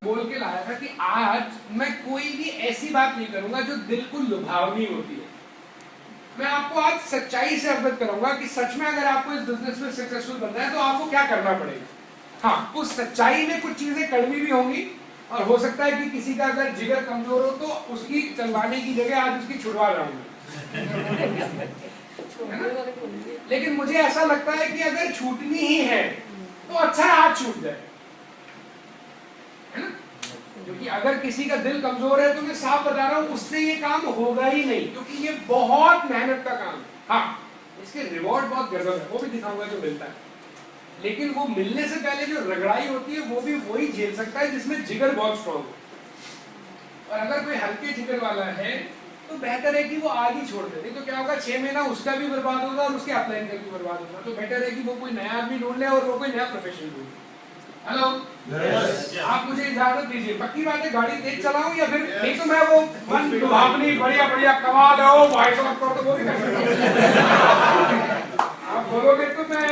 बोल के लाया था कि आज मैं कोई भी ऐसी बात नहीं करूंगा जो दिल को लुभावनी होती है। मैं आपको आज सच्चाई से अवगत करूंगा कि सच में अगर आपको इस बिजनेस में सक्सेसफुल बनना है तो आपको क्या करना पड़ेगा। हाँ, उस सच्चाई में कुछ चीजें कड़वी भी होंगी और हो सकता है कि किसी का अगर जिगर कमजोर हो तो उसकी चलवाने की जगह आज उसकी छुड़वा लाऊंगा। लेकिन मुझे ऐसा लगता है कि अगर छूटनी ही है तो अच्छा है आज छूट जाए, है ना। क्योंकि अगर किसी का दिल कमजोर है तो मैं साफ बता रहा हूं उससे ये काम होगा ही नहीं, क्योंकि ये बहुत मेहनत का काम है। हाँ, इसके रिवॉर्ड बहुत गजब है, वो भी दिखाऊंगा जो मिलता है। लेकिन वो मिलने से पहले जो रगड़ाई होती है वो भी वही झेल सकता है जिसमें जिगर बहुत स्ट्रॉन्ग हो। और अगर कोई हल्के जिगर वाला है तो बेहतर है कि वो आज ही छोड़ दे, नहीं तो क्या होगा 6 महीना उसका भी बर्बाद होगा और उसके अपलाइन का भी बर्बाद होगा। तो बेटर है कि वो कोई नया आदमी ढूंढ ले और वो कोई नया प्रोफेशन ढूंढ ले। हेलो, आप मुझे इजाजत दीजिए, पक्की बात है गाड़ी तेज चलाऊं या फिर नहीं तो मैं वो मन लुभावनी बढ़िया बढ़िया कमाल है ओ भाई साहब को तो वो भी कर सकता हूं। आप बोलोगे तो मैं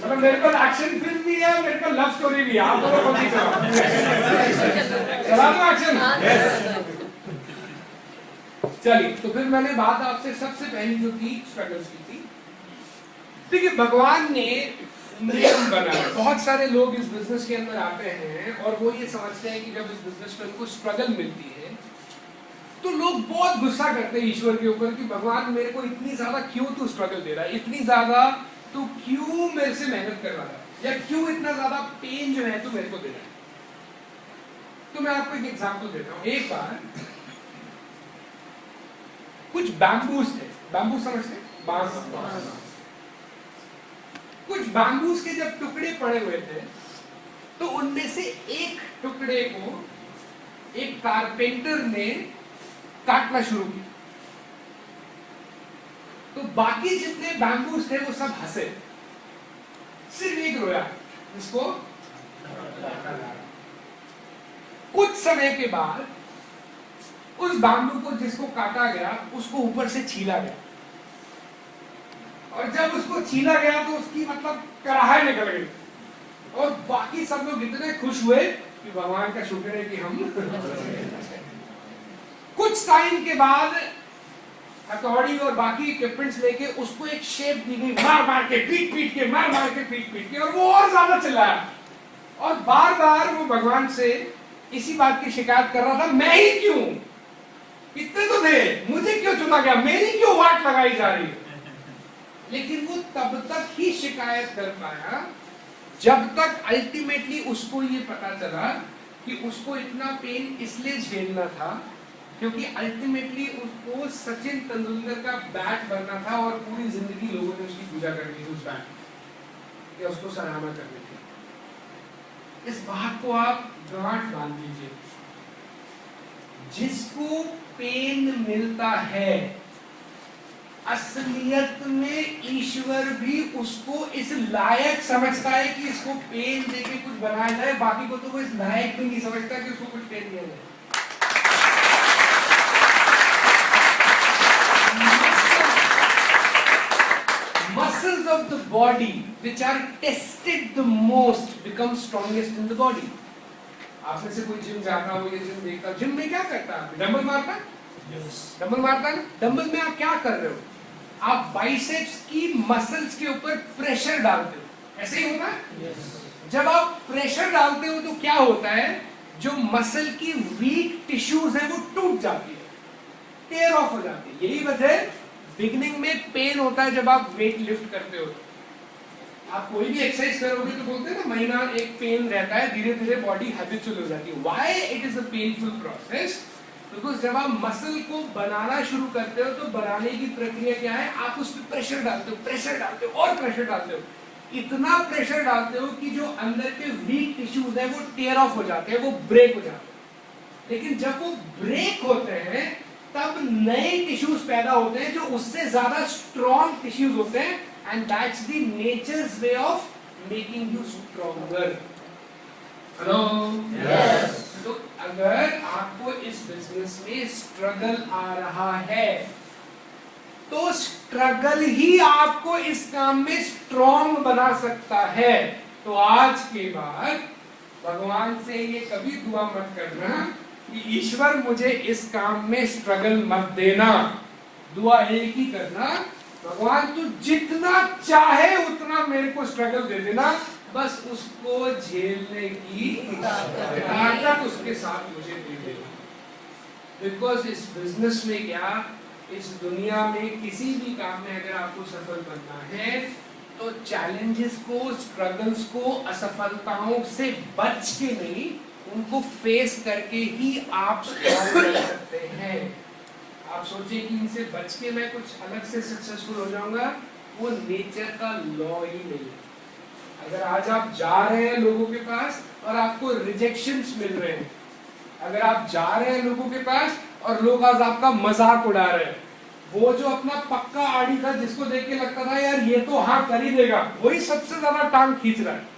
मतलब मेरे पास एक्शन फिल्म भी है, मेरे पास लव स्टोरी भी है, आप बोलो कौन सी चला दो एक्शन। चलिए, तो फिर मैंने बात आपसे सबसे पहली जो थी स्ट्रगल्स की थी। देखिए, भगवान ने नियम बनाया। बहुत सारे लोग इस बिजनेस के अंदर आते हैं और वो ये समझते हैं कि जब इस बिजनेस में उनको स्ट्रगल मिलती है तो लोग बहुत गुस्सा करते हैं ईश्वर के ऊपर कि भगवान मेरे को इतनी ज्यादा क्यों तू स्ट्रगल दे रहा है, इतनी ज्यादा तू क्यों मेरे से मेहनत करवा रहा है, या क्यों इतना ज्यादा पेन जो है तू मेरे को दे रहा है। तो मैं आपको एक एग्जाम्पल देता हूँ। एक बार कुछ बैम्बूस थे, बैम्बू समझते हैं, बांस। कुछ बैम्बूस के जब टुकड़े पड़े हुए थे तो उनमें से एक टुकड़े को एक कारपेंटर ने काटना शुरू किया। तो बाकी जितने बैम्बूस थे वो सब हंसे, सिर्फ एक रोया, जिसको कुछ समय के बाद उस बैम्बू को जिसको काटा गया उसको ऊपर से छीला गया, और जब उसको छीला गया तो उसकी मतलब कराहे निकल गई और बाकी सब लोग इतने खुश हुए कि भगवान का शुक्र है कि हम कुछ टाइम के बाद हथौड़ी और बाकी इक्विपमेंट्स लेके उसको एक शेप दी गई, मार मार के पीट के, मार मार के पीट के, और वो और ज्यादा चिल्लाया और बार बार वो भगवान से इसी बात की शिकायत कर रहा था, मैं ही क्यों, इतने तो थे, मुझे क्यों चुना गया, मेरी क्यों वाट लगाई जा रही है। लेकिन वो तब तक ही शिकायत कर पाया जब तक अल्टीमेटली उसको ये पता चला कि उसको इतना पेन इसलिए झेलना था क्योंकि अल्टीमेटली उसको सचिन तेंदुलकर का बैट बनना था और पूरी जिंदगी लोगों ने उसकी पूजा करनी थी, उस बैट या उसको सराहना करनी थी। इस बात को आप गांठ बांध लीजिए, जिसको पेन मिलता है असलियत में ईश्वर भी उसको इस लायक समझता है कि इसको पेन देके कुछ बनाया जाए, बाकी को तो वो इस लायक भी नहीं समझता कि उसको कुछ पेन दिया जाए। Muscles of the body which are tested the most become strongest in the body. आप में से कोई जिम जाता हो या जिम देखता हो, जिम में क्या करता है, डंबल मारता है, डंबल मारता है ना। डंबल में आप क्या कर रहे हो, आप बाइसेप्स की मसल्स के ऊपर प्रेशर डालते हो, ऐसे ही होता है। जब आप प्रेशर डालते हो तो क्या होता है, जो मसल की वीक टिश्यूज है वो टूट जाती है, टेयर ऑफ हो जाती है। यही वजह बिगिनिंग में पेन होता है जब आप वेट लिफ्ट करते हो। आप कोई भी एक्सरसाइज करोगे तो बोलते हैं ना महीना एक पेन रहता है, धीरे धीरे बॉडी हैबिचुअल हो जाती है। Why it is a painful process, because जब आप मसल को बनाना शुरू करते हो तो बनाने की प्रक्रिया क्या है, आप उस पर प्रेशर डालते हो, प्रेशर डालते हो और प्रेशर डालते हो, इतना प्रेशर डालते हो कि जो अंदर के वीक टिश्यूज है वो टेयर ऑफ हो जाते हैं, वो ब्रेक हो जाते हैं। लेकिन जब वो ब्रेक होते हैं तब नए टिश्यूज पैदा होते हैं जो उससे ज्यादा स्ट्रॉन्ग टिश्यूज होते हैं, and that's the natures way of making you stronger. Hello, yes. तो अगर आपको इस बिजनेस में स्ट्रगल आ रहा है तो स्ट्रगल ही आपको इस काम में स्ट्रॉन्ग बना सकता है। तो आज के बाद भगवान से ये कभी दुआ मत करना कि ईश्वर मुझे इस काम में स्ट्रगल मत देना। दुआ एक ही करना, भगवान तू जितना चाहे उतना मेरे को स्ट्रगल दे देना, बस उसको झेलने की ताकत उसके साथ मुझे दे देना। बिकॉज इस बिजनेस में क्या, इस दुनिया में किसी भी काम में अगर आपको सफल बनना है तो चैलेंजेस को, स्ट्रगल्स को, असफलताओं से बच के नहीं, उनको फेस करके ही आप स्ट्रॉन्ग कर सकते हैं। आप सोचिए कि इनसे बच के मैं कुछ अलग से सक्सेसफुल हो जाऊंगा, वो नेचर का लॉ ही नहीं है। अगर आज आप जा रहे हैं लोगों के पास और आपको रिजेक्शंस मिल रहे हैं, अगर आप जा रहे हैं लोगों के पास और लोग आज आपका मजाक उड़ा रहे हैं, वो जो अपना पक्का आड़ी था जिसको देख के लगता था यार ये तो हाँ कर ही देगा, वही सबसे ज्यादा टांग खींच रहा है।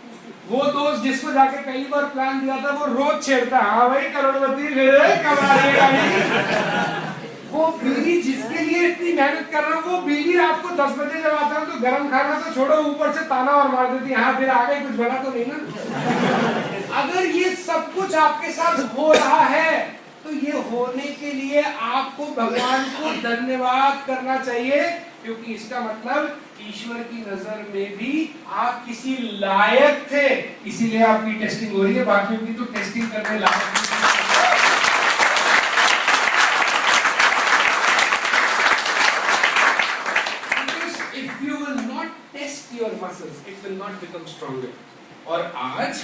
वो दोस्त जिसको जाके पहली बार प्लान दिया था वो रोज छेड़ता, हाँ भाई करोड़पति कब आएगा। वो बीवी जिसके लिए इतनी मेहनत कर रहा हूँ, वो बीवी रात को 10 बजे जब आता हूँ तो गर्म खाना तो छोड़ो, ऊपर से ताना और मार देती, हाँ फिर आगे कुछ बना तो नहीं ना। अगर ये सब कुछ आपके साथ हो रहा है तो ये होने के लिए आपको भगवान को धन्यवाद करना चाहिए, क्योंकि इसका मतलब ईश्वर की नजर में भी आप किसी लायक थे, इसीलिए आपकी टेस्टिंग हो रही है, बाकियों की तो टेस्टिंग करने लायक नहीं। If you will not test your muscles, it will not become stronger. और आज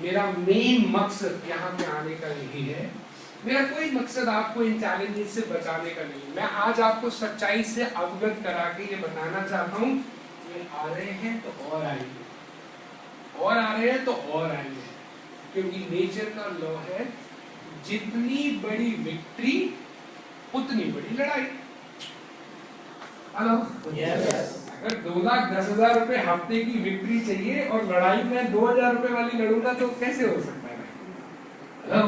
मेरा मेन मकसद यहाँ पे आने का यही है, मेरा कोई मकसद आपको इन चैलेंजेस से बचाने का नहीं, मैं आज आपको सच्चाई से अवगत करा के ये बताना चाहता हूँ, ये आ रहे हैं तो और आएंगे, और आ रहे हैं तो और आएंगे, क्योंकि नेचर का लॉ है, जितनी बड़ी विक्ट्री उतनी बड़ी लड़ाई। हेलो, अगर 2,10,000 रुपए हफ्ते की विक्ट्री चाहिए और लड़ाई में 2,000 रुपए वाली लड़ूंगा तो कैसे हो सकता है? हेलो,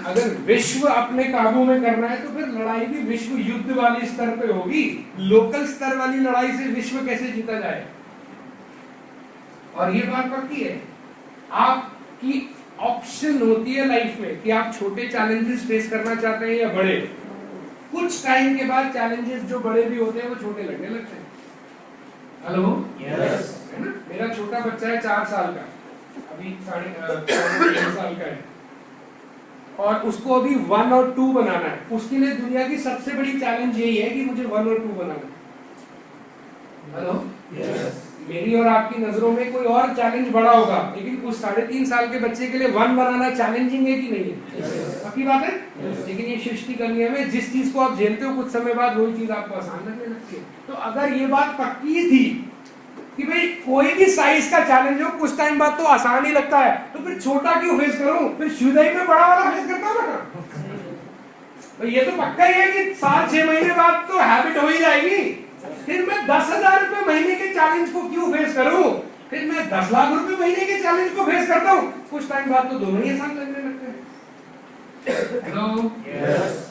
अगर विश्व अपने काबू में करना है तो फिर लड़ाई भी विश्व युद्ध वाली स्तर पे होगी, लोकल स्तर वाली लड़ाई से विश्व कैसे जीता जाए? और ये बात पक्की है, आपकी ऑप्शन होती है लाइफ में कि आप छोटे चैलेंजेस फेस करना चाहते हैं या बड़े। कुछ टाइम के बाद चैलेंजेस जो बड़े भी होते हैं वो छोटे लगने लगते हैं। हेलो, यस, है ना? मेरा छोटा बच्चा है 4 साल का, अभी 3.5 साल का है, और उसको अभी 1 और 2 बनाना है। उसके लिए दुनिया की सबसे बड़ी चैलेंज यही है कि मुझे 1 और 2 बनाना है। हेलो, यस, मेरी और आपकी नजरों में कोई और चैलेंज बड़ा होगा, लेकिन उस 3.5 साल के बच्चे के लिए 1 बनाना चैलेंजिंग है कि नहीं है? पक्की बात है। लेकिन ये सृष्टि का नियम है, जिस चीज को आप झेलते हो कुछ समय बाद वही चीज आपको आसान लगने लगती है। तो अगर ये बात पक्की थी कि भाई कोई भी साइज का चैलेंज हो कुछ टाइम बाद तो आसान ही लगता है, तो फिर छोटा क्यों फेस करूं, फिर शुदाई में बड़ा वाला फेस करता हूं ना। तो ये तो पक्का ही है कि 7-6 महीने बाद तो हैबिट हो ही जाएगी। फिर मैं 10,000 रुपए महीने के चैलेंज को क्यों फेस करूं, फिर मैं 10 लाख रुपए महीने के चैलेंज को फेस करता हूं, कुछ टाइम बाद तो दोनों ही आसान लगने लगते हैं। हेलो,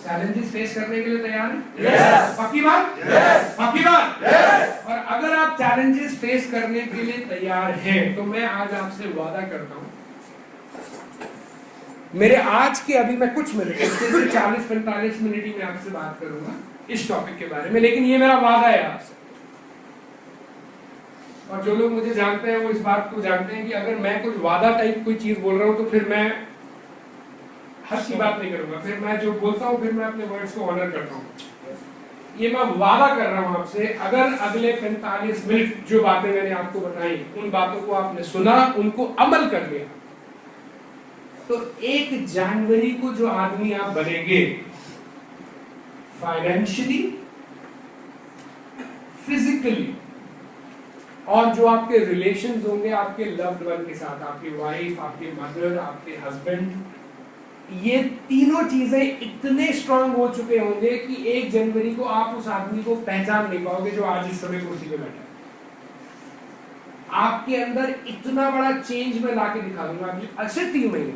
चैलेंजेस फेस करने के लिए तैयार हैं? yes. पक्की बात? yes. पक्की बात? yes. और अगर आप चैलेंजेस फेस करने के लिए तैयार हैं तो मैं आज आपसे वादा करता हूं, मेरे आज के अभी मैं कुछ मिनट, इसके 40-45 मिनट ही मैं आपसे बात करूंगा इस टॉपिक के बारे में, लेकिन ये मेरा वादा है आपसे। और जो लोग मुझे जानते हैं वो इस बात को जानते हैं कि अगर मैं कुछ वादा टाइप कोई चीज बोल रहा हूं तो फिर मैं हर की बात नहीं करूंगा, फिर मैं जो बोलता हूं फिर मैं अपने वर्ड्स को ऑनर करता हूं। ये मैं वादा कर रहा हूं आपसे, अगर अगले 45 मिनट जो बातें मैंने आपको बताई उन बातों को आपने सुना, उनको अमल कर लिया, तो 1 जनवरी को जो आदमी आप बनेंगे, फाइनेंशियली, फिजिकली, और जो आपके रिलेशंस होंगे आपके लव्ड वन के साथ, आपकी वाइफ, आपके मदर, आपके हस्बैंड, ये तीनों चीजें इतने स्ट्रांग हो चुके होंगे कि 1 जनवरी को आप उस आदमी को पहचान नहीं पाओगे जो आज इस समय कुर्सी पे बैठा है। आपके अंदर इतना बड़ा चेंज मैं लाके दिखा दूंगा सिर्फ 3 महीने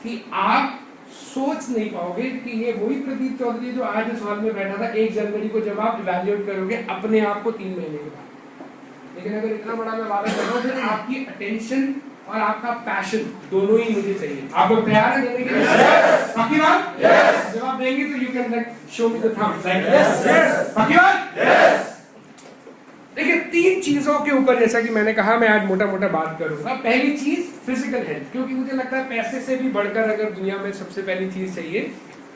कि आप सोच नहीं पाओगे कि ये वही प्रदीप चौधरी जो आज इस हॉल में बैठा था 1 जनवरी को जब आप इवैल्यूएट करोगे अपने आप को 3 महीने के बाद। लेकिन अगर इतना बड़ा मैं वादा कर रहा हूं, फिर आपकी अटेंशन और आपका पैशन, दोनों ही मुझे चाहिए। आप लोग तैयार हैं देने के लिए? पक्की बात? जब आप देंगे तो you can like show me the thumb like yes. पक्की बात? देखिए 3 चीजों के ऊपर, जैसा कि मैंने कहा, मैं आज मोटा मोटा बात करूंगा। पहली चीज फिजिकल हेल्थ, क्योंकि मुझे लगता है पैसे से भी बढ़कर अगर दुनिया में सबसे पहली चीज चाहिए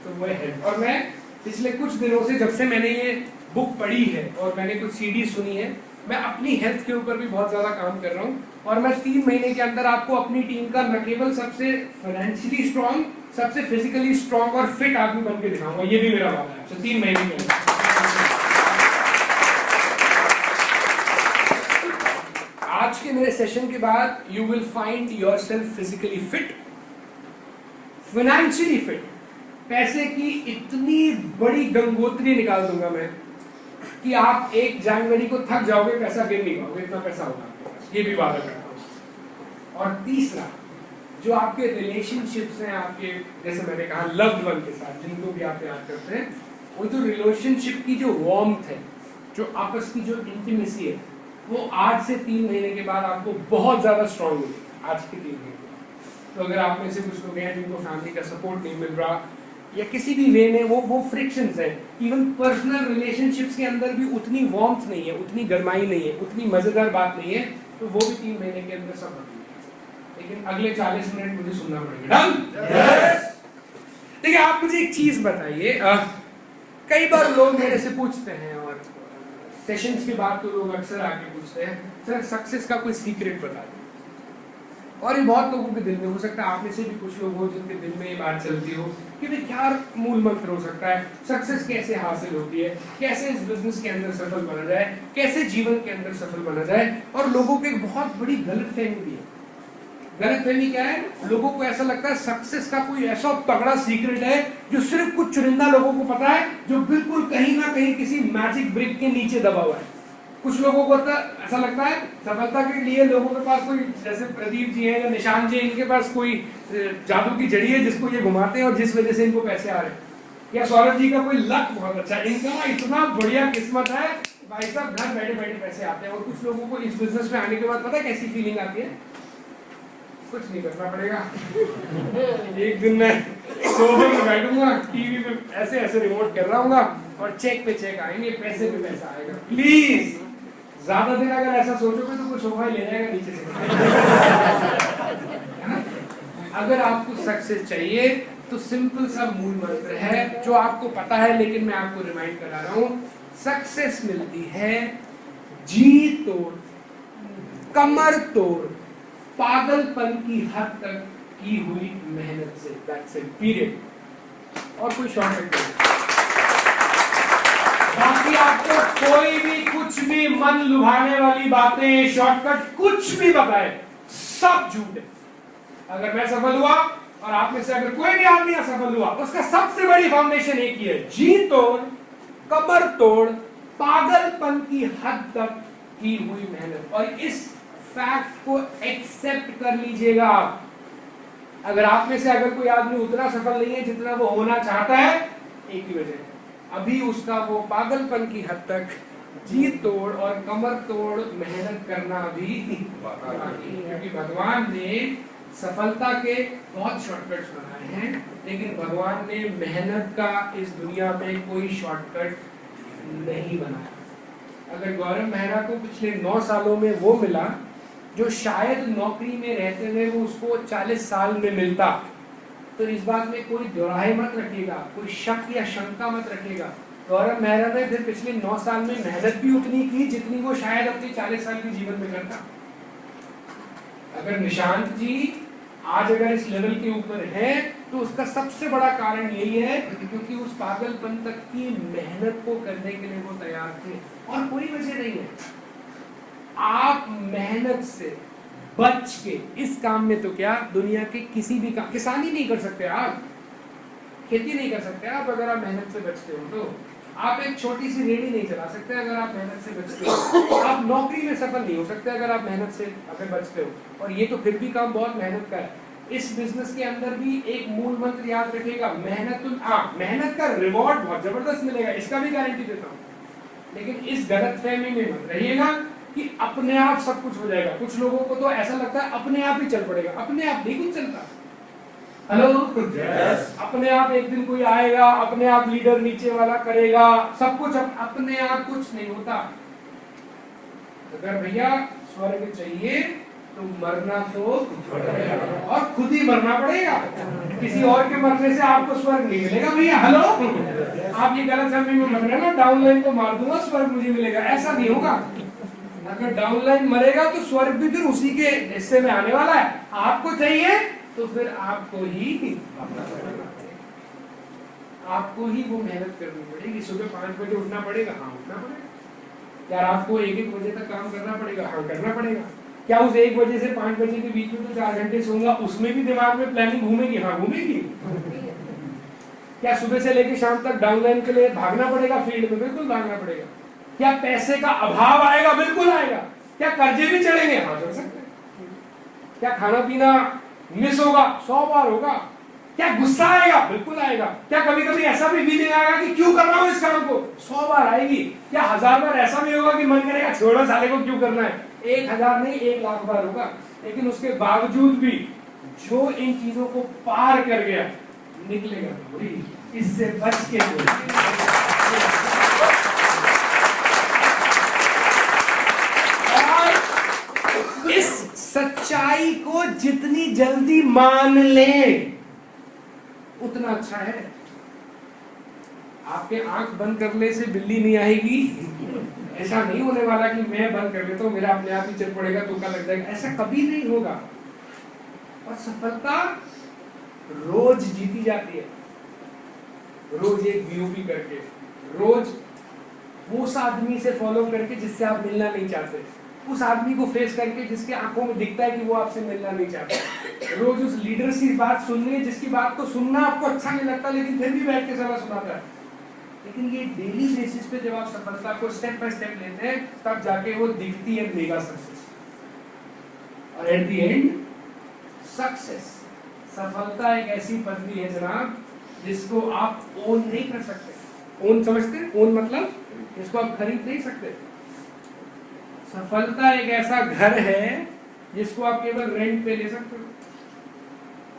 तो वो है हेल्थ। और मैं पिछले कुछ दिनों से, जब से मैंने ये बुक पढ़ी है और मैंने कुछ सीडी सुनी है, मैं अपनी हेल्थ के ऊपर भी बहुत ज्यादा काम कर रहा हूँ। और मैं 3 महीने के अंदर आपको अपनी टीम का न केवल सबसे फाइनेंशियली स्ट्रांग, सबसे फिजिकली स्ट्रांग और फिट आदमी बन के दिखाऊंगा। ये भी मेरा वादा है आपसे 3 महीने के अंदर। आज के मेरे सेशन के बाद you will find yourself physically fit, financially fit. पैसे की इतनी बड़ी गंगोत्री निकाल दूंगा मैं कि आप 1 जनवरी को थक जाओगे, पैसा गिन नहीं पाओगे, इतना पैसा होगा आपके पास। ये भी वादा करता हूँ। और तीसरा, जो आपके रिलेशनशिप्स हैं, आपके जैसे मैंने कहा लव्ड वन के साथ, जिनको भी आप याद करते हैं, वो जो रिलेशनशिप की जो वार्मथ है, जो आपस की जो इंटीमेसी है, वो आज से 3 महीने के बाद आपको बहुत ज्यादा स्ट्रांग होगी। आज के 3 महीने तो अगर आप में से कुछ लोग हैं जिनको फैमिली का सपोर्ट नहीं मिल रहा या किसी भी वे में वो फ्रिक्शंस है, इवन पर्सनल रिलेशनशिप्स के अंदर भी उतनी वार्मथ नहीं है, उतनी गर्माई नहीं है, उतनी मजेदार बात नहीं है, तो वो भी 3 महीने के अंदर सब बदलेगा। लेकिन अगले 40 मिनट मुझे सुनना पड़ेगा। डन? देखिए आप मुझे एक चीज बताइए, कई बार लोग मेरे से पूछते हैं और सेशंस के बाद तो लोग अक्सर आके पूछते हैं, सर सक्सेस का कोई सीक्रेट बता दो। और ये बहुत लोगों के दिल में, हो सकता है आप में से भी कुछ लोग हो जिनके दिल में ये बात चलती हो कि भाई क्या मूल मंत्र हो सकता है, सक्सेस कैसे हासिल होती है, कैसे इस बिजनेस के अंदर सफल बना जाए, कैसे जीवन के अंदर सफल बना जाए। और लोगों की एक बहुत बड़ी गलतफहमी भी है। गलतफहमी क्या है? लोगों को ऐसा लगता है सक्सेस का कोई ऐसा तगड़ा सीक्रेट है जो सिर्फ कुछ चुनिंदा लोगों को पता है, जो बिल्कुल कहीं ना कहीं किसी मैजिक ब्रिक के नीचे दबा हुआ है। कुछ लोगों को ऐसा लगता है सफलता के लिए लोगों के पास कोई, जैसे प्रदीप जी हैं या निशान जी, इनके पास कोई जादू की जड़ी है जिसको ये घुमाते हैं और जिस वजह से इनको पैसे आ रहे हैं। या सौरभ जी का कोई लक बहुत अच्छा है, इनका इतना बढ़िया किस्मत है, भाई साहब घर बैठे बैठे पैसे आते हैं। और कुछ लोगों को इस बिजनेस में आने के बाद पता है कैसी फीलिंग आती है? कुछ नहीं करना पड़ेगा। एक दिन मैं सोफे में बैठूंगा, टीवी पे ऐसे ऐसे रिमोट कर रहा हूँ और चेक पे चेक आएंगे, पैसे पे पैसा आएगा। प्लीज ज्यादा दिन अगर ऐसा सोचोगे तो कुछ सोफा ही ले जाएगा नीचे से। अगर आपको सक्सेस चाहिए तो सिंपल सा मूल मंत्र है जो आपको पता है, लेकिन मैं आपको रिमाइंड करा रहा हूं। सक्सेस मिलती है जी तोड़, कमर तोड़, पागलपन की हद तक की हुई मेहनत से। That's it, period. और कोई शॉर्टकट नहीं। बाकी आपको कोई भी कुछ भी मन लुभाने वाली बातें, शॉर्टकट कुछ भी बताए, सब झूठ है। अगर मैं सफल हुआ और आप में से अगर कोई भी आदमी असफल हुआ, उसका सबसे बड़ी फाउंडेशन एक ही है, जी तोड़, कमर तोड़, पागलपन की हद तक की हुई मेहनत। और इस फैक्ट को एक्सेप्ट कर लीजिएगा आप। अगर आप में से अगर कोई आदमी उतना सफल नहीं है जितना वो होना चाहता है, एक ही वजह है, अभी उसका वो पागलपन की हद तक जी तोड़ और कमर तोड़ मेहनत करना भी बाकी है। क्योंकि भगवान ने सफलता के बहुत शॉर्टकट्स बनाए हैं, लेकिन भगवान ने मेहनत का इस दुनिया में कोई शॉर्टकट नहीं बनाया। अगर गौरव मेहरा को पिछले 9 सालों में वो मिला जो शायद नौकरी में रहते हुए वो उसको 40 साल में मिलता, तो इस बात में कोई दोराहे मत रखिएगा, कोई शक या शंका मत रखिएगा। गौरव मेहरा ने फिर पिछले 9 साल में मेहनत भी उतनी की जितनी वो शायद अपने 40 साल के जीवन में करता। अगर निशांत जी आज अगर इस लेवल के ऊपर है तो उसका सबसे बड़ा कारण यही है क्योंकि उस पागलपन तक की मेहनत को करने के लिए वो तैयार थे, और कोई वजह नहीं है। आप मेहनत से बच के इस काम में तो क्या, दुनिया के किसी भी काम, किसानी नहीं कर सकते आप, खेती नहीं कर सकते आप अगर आप मेहनत से बचते हो। तो आप एक छोटी सी रेहड़ी नहीं चला सकते अगर आप मेहनत से बचते हो। आप नौकरी में सफल नहीं हो सकते अगर आप मेहनत से अगर बचते हो, और ये तो फिर भी काम बहुत मेहनत का है। इस बिजनेस के अंदर भी एक मूल मंत्र याद रखिएगा, मेहनत का रिवॉर्ड बहुत जबरदस्त मिलेगा, इसका भी गारंटी देता हूँ। लेकिन इस गलतफहमी में मत रहिएगा कि अपने आप सब कुछ हो जाएगा। कुछ लोगों को तो ऐसा लगता है अपने आप ही चल पड़ेगा, अपने आप नहीं कुछ चलता। Hello yes. अपने आप एक दिन कोई आएगा, अपने आप लीडर नीचे वाला करेगा सब कुछ, अपने आप कुछ नहीं होता। अगर भैया स्वर्ग चाहिए तो मरना तो और खुद ही मरना पड़ेगा, किसी और के मरने से आपको स्वर्ग नहीं मिलेगा भैया। हेलो, आप ये गलत फहमी में मत रहना डाउनलाइन को मार दूंगा स्वर्ग मुझे मिलेगा, ऐसा नहीं होगा। अगर डाउनलाइन मरेगा तो स्वर्ग भी फिर उसी के हिस्से में आने वाला है। आपको चाहिए तो फिर आपको ही वो मेहनत करनी पड़ेगी। सुबह 5 बजे उठना पड़ेगा, हाँ उठना पड़ेगा। क्या रात को 1-1 बजे तक काम करना पड़ेगा, हाँ करना पड़ेगा। क्या उस 1 बजे से 5 बजे के बीच में तो 4 घंटे सोऊंगा, उसमें भी दिमाग में प्लानिंग घूमेगी, हाँ घूमेगी। क्या सुबह से लेकर शाम तक डाउनलाइन के लिए भागना पड़ेगा फील्ड में, बिल्कुल भागना पड़ेगा। क्या पैसे का अभाव आएगा, बिल्कुल आएगा। क्या कर्जे भी चढ़ेंगे, हाँ चढ़ सकते हैं। क्या खाना पीना मिस होगा, 100 बार होगा। क्या गुस्सा आएगा, बिल्कुल आएगा। क्या कभी कभी ऐसा भी फीलिंग आएगा कि क्यों कर रहा हूं इस काम को, 100 बार आएगी। क्या 1000 बार ऐसा भी होगा कि मन करेगा छोड़ो साले को क्यों करना है, 1000 नहीं 1,00,000 बार होगा। लेकिन उसके बावजूद भी जो इन चीजों को पार कर गया निकलेगा, इससे बच के इस सच्चाई को जितनी जल्दी मान ले उतना अच्छा है। आपके आंख बंद करने से बिल्ली नहीं आएगी, ऐसा नहीं होने वाला कि मैं बंद कर लेता हूं मेरा अपने आप ही चल पड़ेगा, धोखा लग जाएगा, ऐसा कभी नहीं होगा। और सफलता रोज जीती जाती है, रोज एक बीओपी करके, रोज उस आदमी से फॉलो करके जिससे आप मिलना नहीं चाहते, उस आदमी को फेस करके जिसके आंखों में दिखता है कि वो आपसे मिलना नहीं चाहता, रोज उस लीडर की बात सुननी है जिसकी बात को सुनना आपको अच्छा नहीं लगता लेकिन फिर भी बैठ के सलाह सुनाता है। लेकिन ये डेली बेसिस पे जब आप सफलता को स्टेप बाय स्टेप लेते हैं तब जाके वो दिखती है मेगा सक्सेस। और एट द एंड सक्सेस, सफलता एक ऐसी पदवी है जनाब जिसको आप ओन नहीं कर सकते। ओन समझते? ओन मतलब जिसको आप खरीद नहीं सकते। सफलता एक ऐसा घर है जिसको आप केवल रेंट पे ले सकते हो।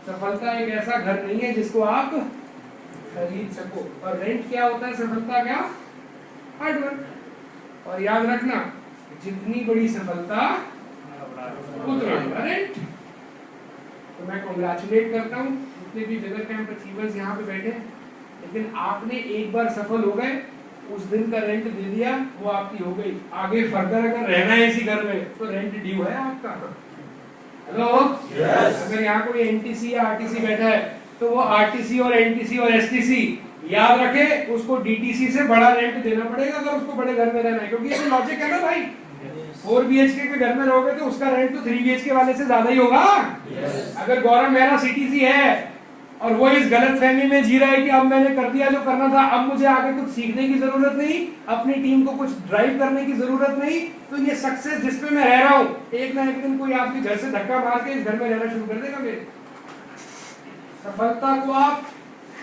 सफलता एक ऐसा घर नहीं है जिसको आप खरीद सको। और रेंट क्या होता है, सफलता क्या? हार्डवर्क। और याद रखना जितनी बड़ी सफलता उतना बड़ा रेंट। तो मैं कांग्रेचुलेट करता हूँ जितने भी वेदर कैंप अचीवर्स यहाँ पे बैठे, लेकिन आपने एक बार सफल हो गए, उस दिन का रेंट दे दिया, वो आपकी हो गई। आगे फर्दर अगर रहना है इसी घर में तो रेंट ड्यू है आपका। Hello yes. अगर यहाँ कोई एनटीसी या आरटीसी बैठा है तो वो आरटीसी और एनटीसी और एसटीसी याद रखे उसको डीटीसी से बड़ा रेंट देना पड़ेगा अगर उसको बड़े घर में रहना है, क्योंकि ये तो लॉजिक है ना भाई। 4 BHK के घर में रहोगे तो उसका रेंट तो 3 BHK वाले से ज्यादा ही होगा। अगर गौरव मेहरा सीटीसी है और वो इस गलत फहमी में जी रहा है कि अब मैंने कर दिया जो करना था, अब मुझे आगे कुछ सीखने की जरूरत नहीं, अपनी टीम को कुछ ड्राइव करने की जरूरत नहीं, तो ये सक्सेस जिसपे मैं रह रहा हूँ एक ना एक दिन कोई आपके घर से धक्का मार के इस घर में रहना शुरू कर देगा। मेरे सफलता को आप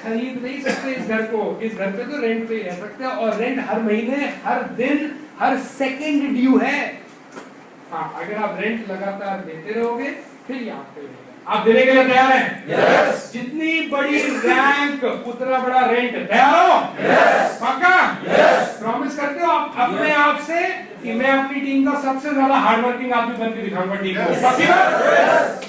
खरीद नहीं सकते, इस घर को, इस घर पे तो रेंट पे रह सकते हैं। और रेंट हर महीने, हर दिन, हर सेकेंड ड्यू है। हाँ, अगर आप रेंट लगातार देते रहोगे फिर ये आप पे आप देने के लिए तैयार हैं? yes. जितनी बड़ी रैंक उतना बड़ा रेंट। तैयार हो? yes. पक्का? yes. प्रॉमिस करते हो आप अपने आप से कि मैं अपनी टीम का सबसे ज्यादा हार्डवर्किंग आदमी बन के दिखाऊंगा टीम को। पक्की बात?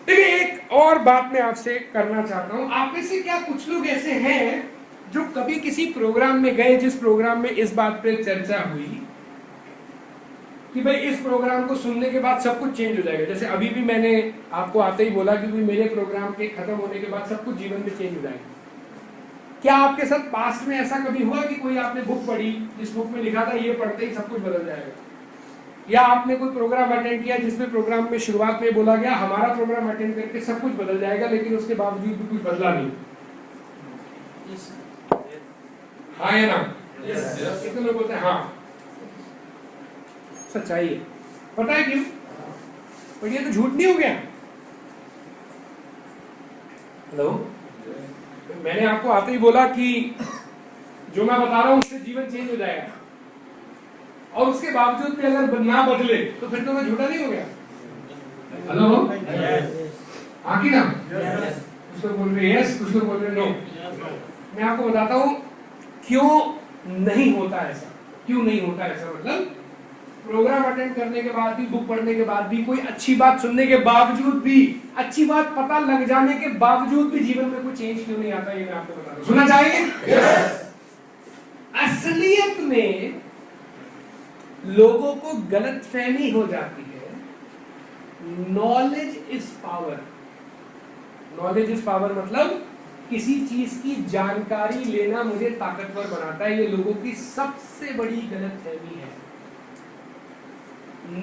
देखिए एक और बात मैं आपसे करना चाहता हूं। आप में से क्या कुछ लोग ऐसे हैं जो कभी किसी प्रोग्राम में गए जिस प्रोग्राम में इस बात पे चर्चा हुई कि भाई इस प्रोग्राम को सुनने के बाद सब कुछ चेंज हो जाएगा। जैसे अभी भी मैंने आपको आते ही बोला कि मेरे प्रोग्राम के खत्म होने के बाद सब कुछ जीवन में चेंज हो जाएगा। क्या आपके साथ पास्ट में ऐसा कभी हुआ कि कोई आपने बुक पढ़ी जिस बुक में लिखा था ये पढ़ते ही सब कुछ बदल जाएगा? या आपने कोई प्रोग्राम अटेंड किया जिसमें प्रोग्राम में शुरुआत में बोला गया हमारा प्रोग्राम अटेंड करके सब कुछ बदल जाएगा, लेकिन उसके बावजूद भी कुछ बदला नहीं? हाँ या ना? कितने लोग बोलते हैं हाँ? सच्चाई है। पता है क्यों? पर ये तो झूठ नहीं हो गया। हेलो, मैंने आपको आते ही बोला कि जो मैं बता रहा हूं उससे जीवन चेंज हो जाएगा। और उसके बावजूद भी अगर ना बदले तो फिर तो मैं झूठा नहीं हो गया। हेलो, हाँ की ना? कुछ लोग बोल रहे यस, कुछ लोग बोल रहे नो। मैं आपको बताता हूं क्यों नहीं होता ऐसा। क्यों नहीं होता ऐसा मतलब प्रोग्राम अटेंड करने के बाद भी, बुक पढ़ने के बाद भी, कोई अच्छी बात सुनने के बावजूद भी, अच्छी बात पता लग जाने के बावजूद भी जीवन में कोई चेंज क्यों नहीं आता, ये मैं आपको बता दूं। सुनना चाहेंगे? असलियत में लोगों को गलतफहमी हो जाती है knowledge is power. Knowledge is power मतलब किसी चीज की जानकारी लेना मुझे ताकतवर बनाता है। ये लोगों की सबसे बड़ी गलतफहमी है।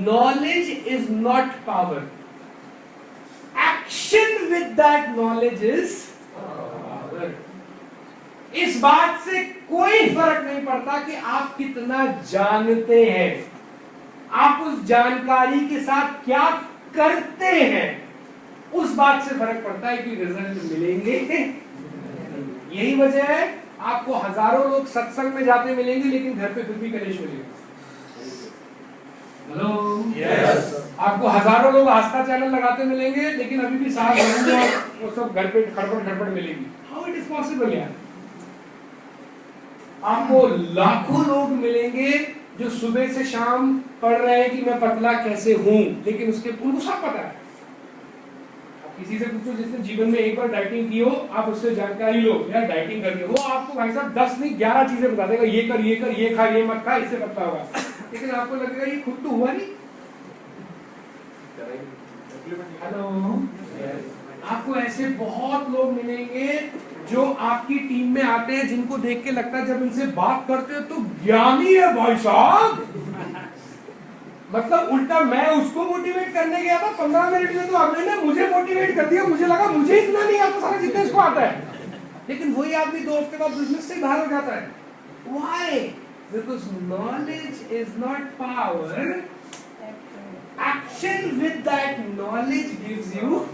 Knowledge is not power, action with that knowledge is power. इस बात से कोई फर्क नहीं पड़ता कि आप कितना जानते हैं, आप उस जानकारी के साथ क्या करते हैं, उस बात से फर्क पड़ता है कि रिजल्ट मिलेंगे। यही वजह है आपको हजारों लोग सत्संग में जाते मिलेंगे लेकिन घर पे फिर भी कलेश मिलेगा। Hello, yes. आपको हजारों लोग आस्था चैनल लगाते मिलेंगे लेकिन अभी भी साथ वो सब घर पे खड़पड़ मिलेगी। हाउ इट इज पॉसिबल यार? आपको लाखों लोग मिलेंगे जो सुबह से शाम पढ़ रहे हैं कि मैं पतला कैसे हूं, लेकिन उनको सब पता है। किसी से पूछो जिसने जीवन में एक बार डाइटिंग की हो, आप उससे जानकारी लो यार डाइटिंग करके, वो आपको भाई साहब 10 नहीं 11 चीजें बता देगा, ये कर, ये खा, ये मत खा, इससे पतला होगा। लेकिन आपको लगेगा ये खुद तो हुआ नहीं। हेलो, आपको ऐसे बहुत लोग मिलेंगे जो आपकी टीम में आते हैं जिनको देख के लगता है जब इनसे बात करते हो तो ज्ञानी है भाई साहब। मतलब उल्टा मैं उसको मोटिवेट करने गया था 15 मिनट में, तो आपने ना मुझे मोटिवेट कर दिया। मुझे लगा मुझे इतना नहीं आता सारा जितना इसको आता है। लेकिन वही आदमी 2 हफ्ते बाद बिजनेस से बाहर हो जाता है। Why? Because knowledge is not power, action with that knowledge gives you.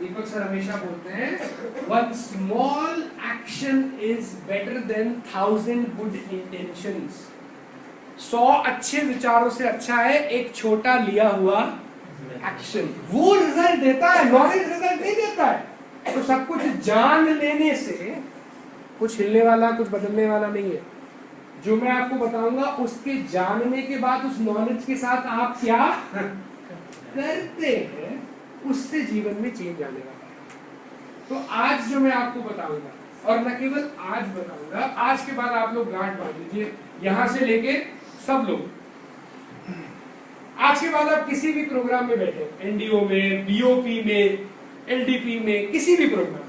Deepak sir हमेशा बोलते हैं one small action is better than 1000 good intentions. 100 अच्छे विचारों से अच्छा है एक छोटा लिया हुआ एक्शन। वो रिजल्ट देता है, नॉलेज रिजल्ट नहीं देता है। तो सब कुछ जान लेने से कुछ हिलने वाला, कुछ बदलने वाला नहीं है। जो मैं आपको बताऊंगा उसके जानने के बाद उस नॉलेज के साथ आप क्या करते हैं, उससे जीवन में चेंज आने वाला है। तो आज जो मैं आपको बताऊंगा, और न केवल आज बताऊंगा, आज के बाद आप लोग गांठ बांध लीजिए, यहां से लेके सब लोग। आज के बाद आप किसी भी प्रोग्राम में बैठे, एनडीओ में, बीओपी में, एलडीपी में, किसी भी प्रोग्राम में,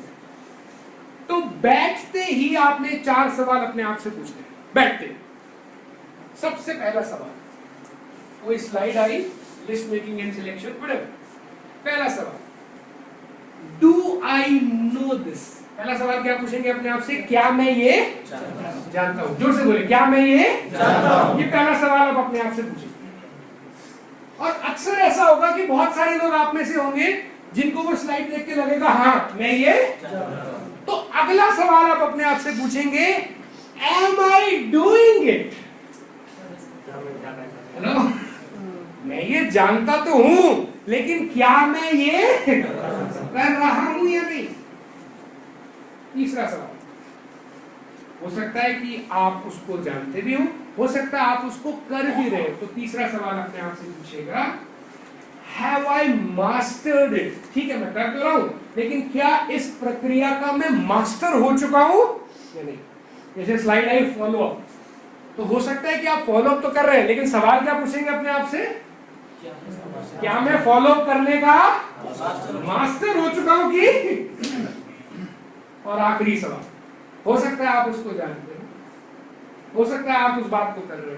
तो बैठते ही आपने 4 सवाल अपने आप से पूछने हैं। बैठते सबसे पहला सवाल, कोई slide I, list making and selection, पहला सवाल, डू आई नो दिस? पहला सवाल क्या पूछेंगे अपने आप से? क्या मैं ये जानता हूं? जोर से बोले, क्या मैं ये जानता हूं? ये पहला सवाल आप अपने आप से पूछेंगे। और अक्सर ऐसा होगा कि बहुत सारे लोग आप में से होंगे जिनको वो स्लाइड देख के लगेगा हाँ मैं ये जानता हूं। तो अगला सवाल आप अपने आप से पूछेंगे, am I doing it? Hello, मैं ये जानता तो हूं लेकिन क्या मैं ये कर रहा हूं या नहीं? तीसरा सवाल, हो सकता है कि आप उसको जानते भी हो सकता है आप उसको कर भी रहे हो। तो तीसरा सवाल अपने आप से पूछेगा, हैव आई मास्टर्ड इट? ठीक है मैं कर तो रहा हूं लेकिन क्या इस प्रक्रिया का मैं मास्टर हो चुका हूं या नहीं? जैसे स्लाइड आई फॉलो अप, तो हो सकता है कि आप फॉलो अप तो कर रहे हैं लेकिन सवाल क्या पूछेंगे अपने आप से, क्या मैं फॉलो अप करने का मास्टर हो चुका हूं कि? और आखिरी सवाल, हो सकता है आप उसको जानते हो सकता है आप उस बात को कर रहे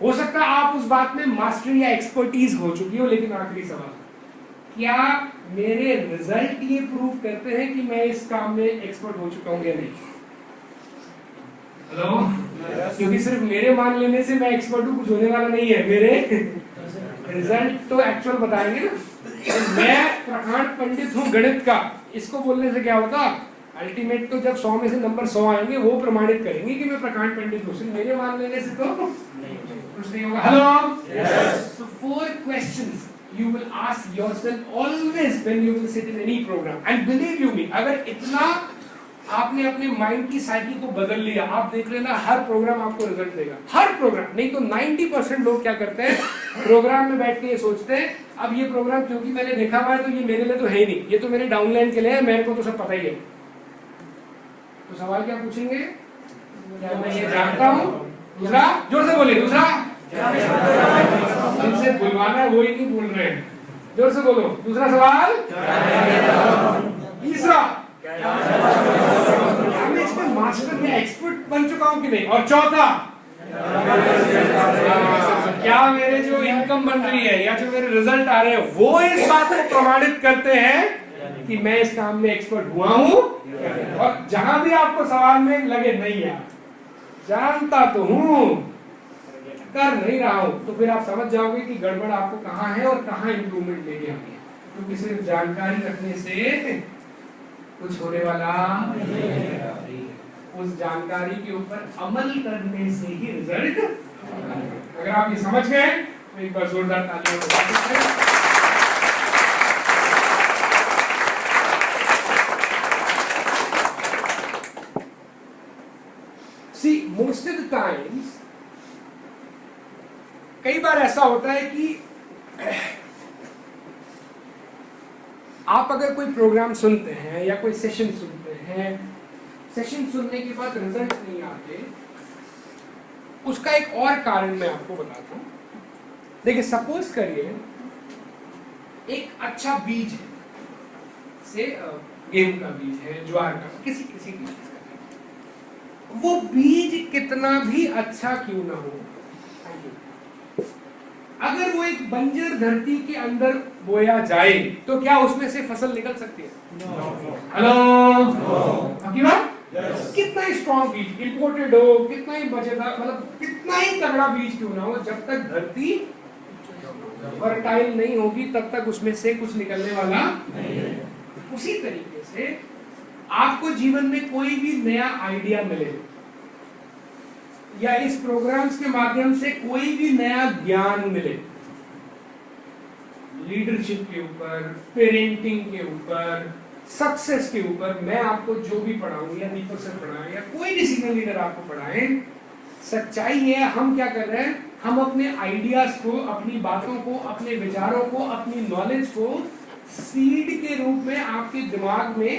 हो सकता है आप उस बात में मास्टरी या एक्सपर्टीज हो चुकी हो, लेकिन आखिरी सवाल, क्या मेरे रिजल्ट ये प्रूव करते हैं कि मैं इस काम में एक्सपर्ट हो चुका हूं या नहीं? हेलो, क्योंकि सिर्फ मेरे मान लेने से मैं एक्सपर्ट हूं कुछ होने वाला नहीं है, मेरे रिजल्ट तो एक्चुअल बताएंगे ना। मैं प्रखांड पंडित हूं गणित का, इसको बोलने से क्या होता? अल्टीमेट तो जब 100 में से नंबर 100 आएंगे वो प्रमाणित करेंगे कि मैं प्रकांड पंडित हूँ। सिर्फ मेरे मान लेने से तो कुछ नहीं होगा। Hello, so 4 questions you will ask yourself always when you will sit in any program, and believe you me, अगर इतना आपने अपने माइंड की साइकिल को बदल लिया, आप देख लेना हर प्रोग्राम आपको रिजल्ट देगा, हर प्रोग्राम। नहीं तो 90% लोग क्या करते हैं, प्रोग्राम में बैठ के ये सोचते हैं अब ये प्रोग्राम क्योंकि मैंने देखा हुआ है तो ये मेरे लिए तो है ही नहीं, ये तो मेरे डाउनलाइन के लिए है, मेरे को तो सब पता ही है। तो सवाल क्या पूछेंगे, क्या मैं ये जानता हूँ? दूसरा, जोर से बोलिए, दूसरा जिनसे बुलवाना है वो ही नहीं बोल रहे हैं, जोर से बोलो। दूसरा सवाल, तीसरा मैं इसमें मास्टर में एक्सपर्ट बन चुका हूं कि नहीं, और चौथा क्या मेरे जो इनकम बन रही है या जो मेरे रिजल्ट आ रहे हैं वो इस बात को प्रमाणित करते हैं कि मैं इस काम में एक्सपर्ट हुआ हूं। और जहां भी आपको सवाल में लगे नहीं यार जानता तो हूं कर नहीं रहा हूं, तो फिर आप समझ जाओगे कि गड़बड़ आपको कहां है और कहां इंप्रूवमेंट लेके आनी है। क्योंकि सिर्फ जानकारी रखने से कुछ होने वाला नहीं, उस जानकारी के ऊपर अमल करने से ही रिजल्ट। अगर आप ये समझ गए तो एक बार जोरदार तालियां बजा सकते हैं। See, most of the times, कई बार ऐसा होता है कि आप अगर कोई प्रोग्राम सुनते हैं या कोई सेशन सुनते हैं, सेशन सुनने के बाद रिजल्ट नहीं आते, उसका एक और कारण मैं आपको बताता हूं। देखिए, सपोज करिए एक अच्छा बीज है, से गेहूं का बीज है, ज्वार का, किसी किसी बीज का, वो बीज कितना भी अच्छा क्यों ना हो, अगर वो एक बंजर धरती के अंदर बोया जाए तो क्या उसमें से फसल निकल सकती है? हेलो, आपकी बात? कितना ही स्ट्रॉन्ग बीज, इंपोर्टेड हो, कितना ही मजेदार, मतलब कितना ही तगड़ा बीज क्यों ना हो, जब तक धरती फर्टाइल नहीं होगी तब तक उसमें से कुछ निकलने वाला नहीं है। उसी तरीके से आपको जीवन में कोई भी नया आइडिया मिले या इस प्रोग्राम्स के माध्यम से कोई भी नया ज्ञान मिले, लीडरशिप के ऊपर, पेरेंटिंग के ऊपर, सक्सेस के ऊपर, मैं आपको जो भी पढ़ाऊं या दीपक सर पढ़ाएं या कोई भी सीनियर लीडर आपको पढ़ाएं, सच्चाई है हम क्या कर रहे हैं, हम अपने आइडियाज को, अपनी बातों को, अपने विचारों को, अपनी नॉलेज को सीड के रूप में आपके दिमाग में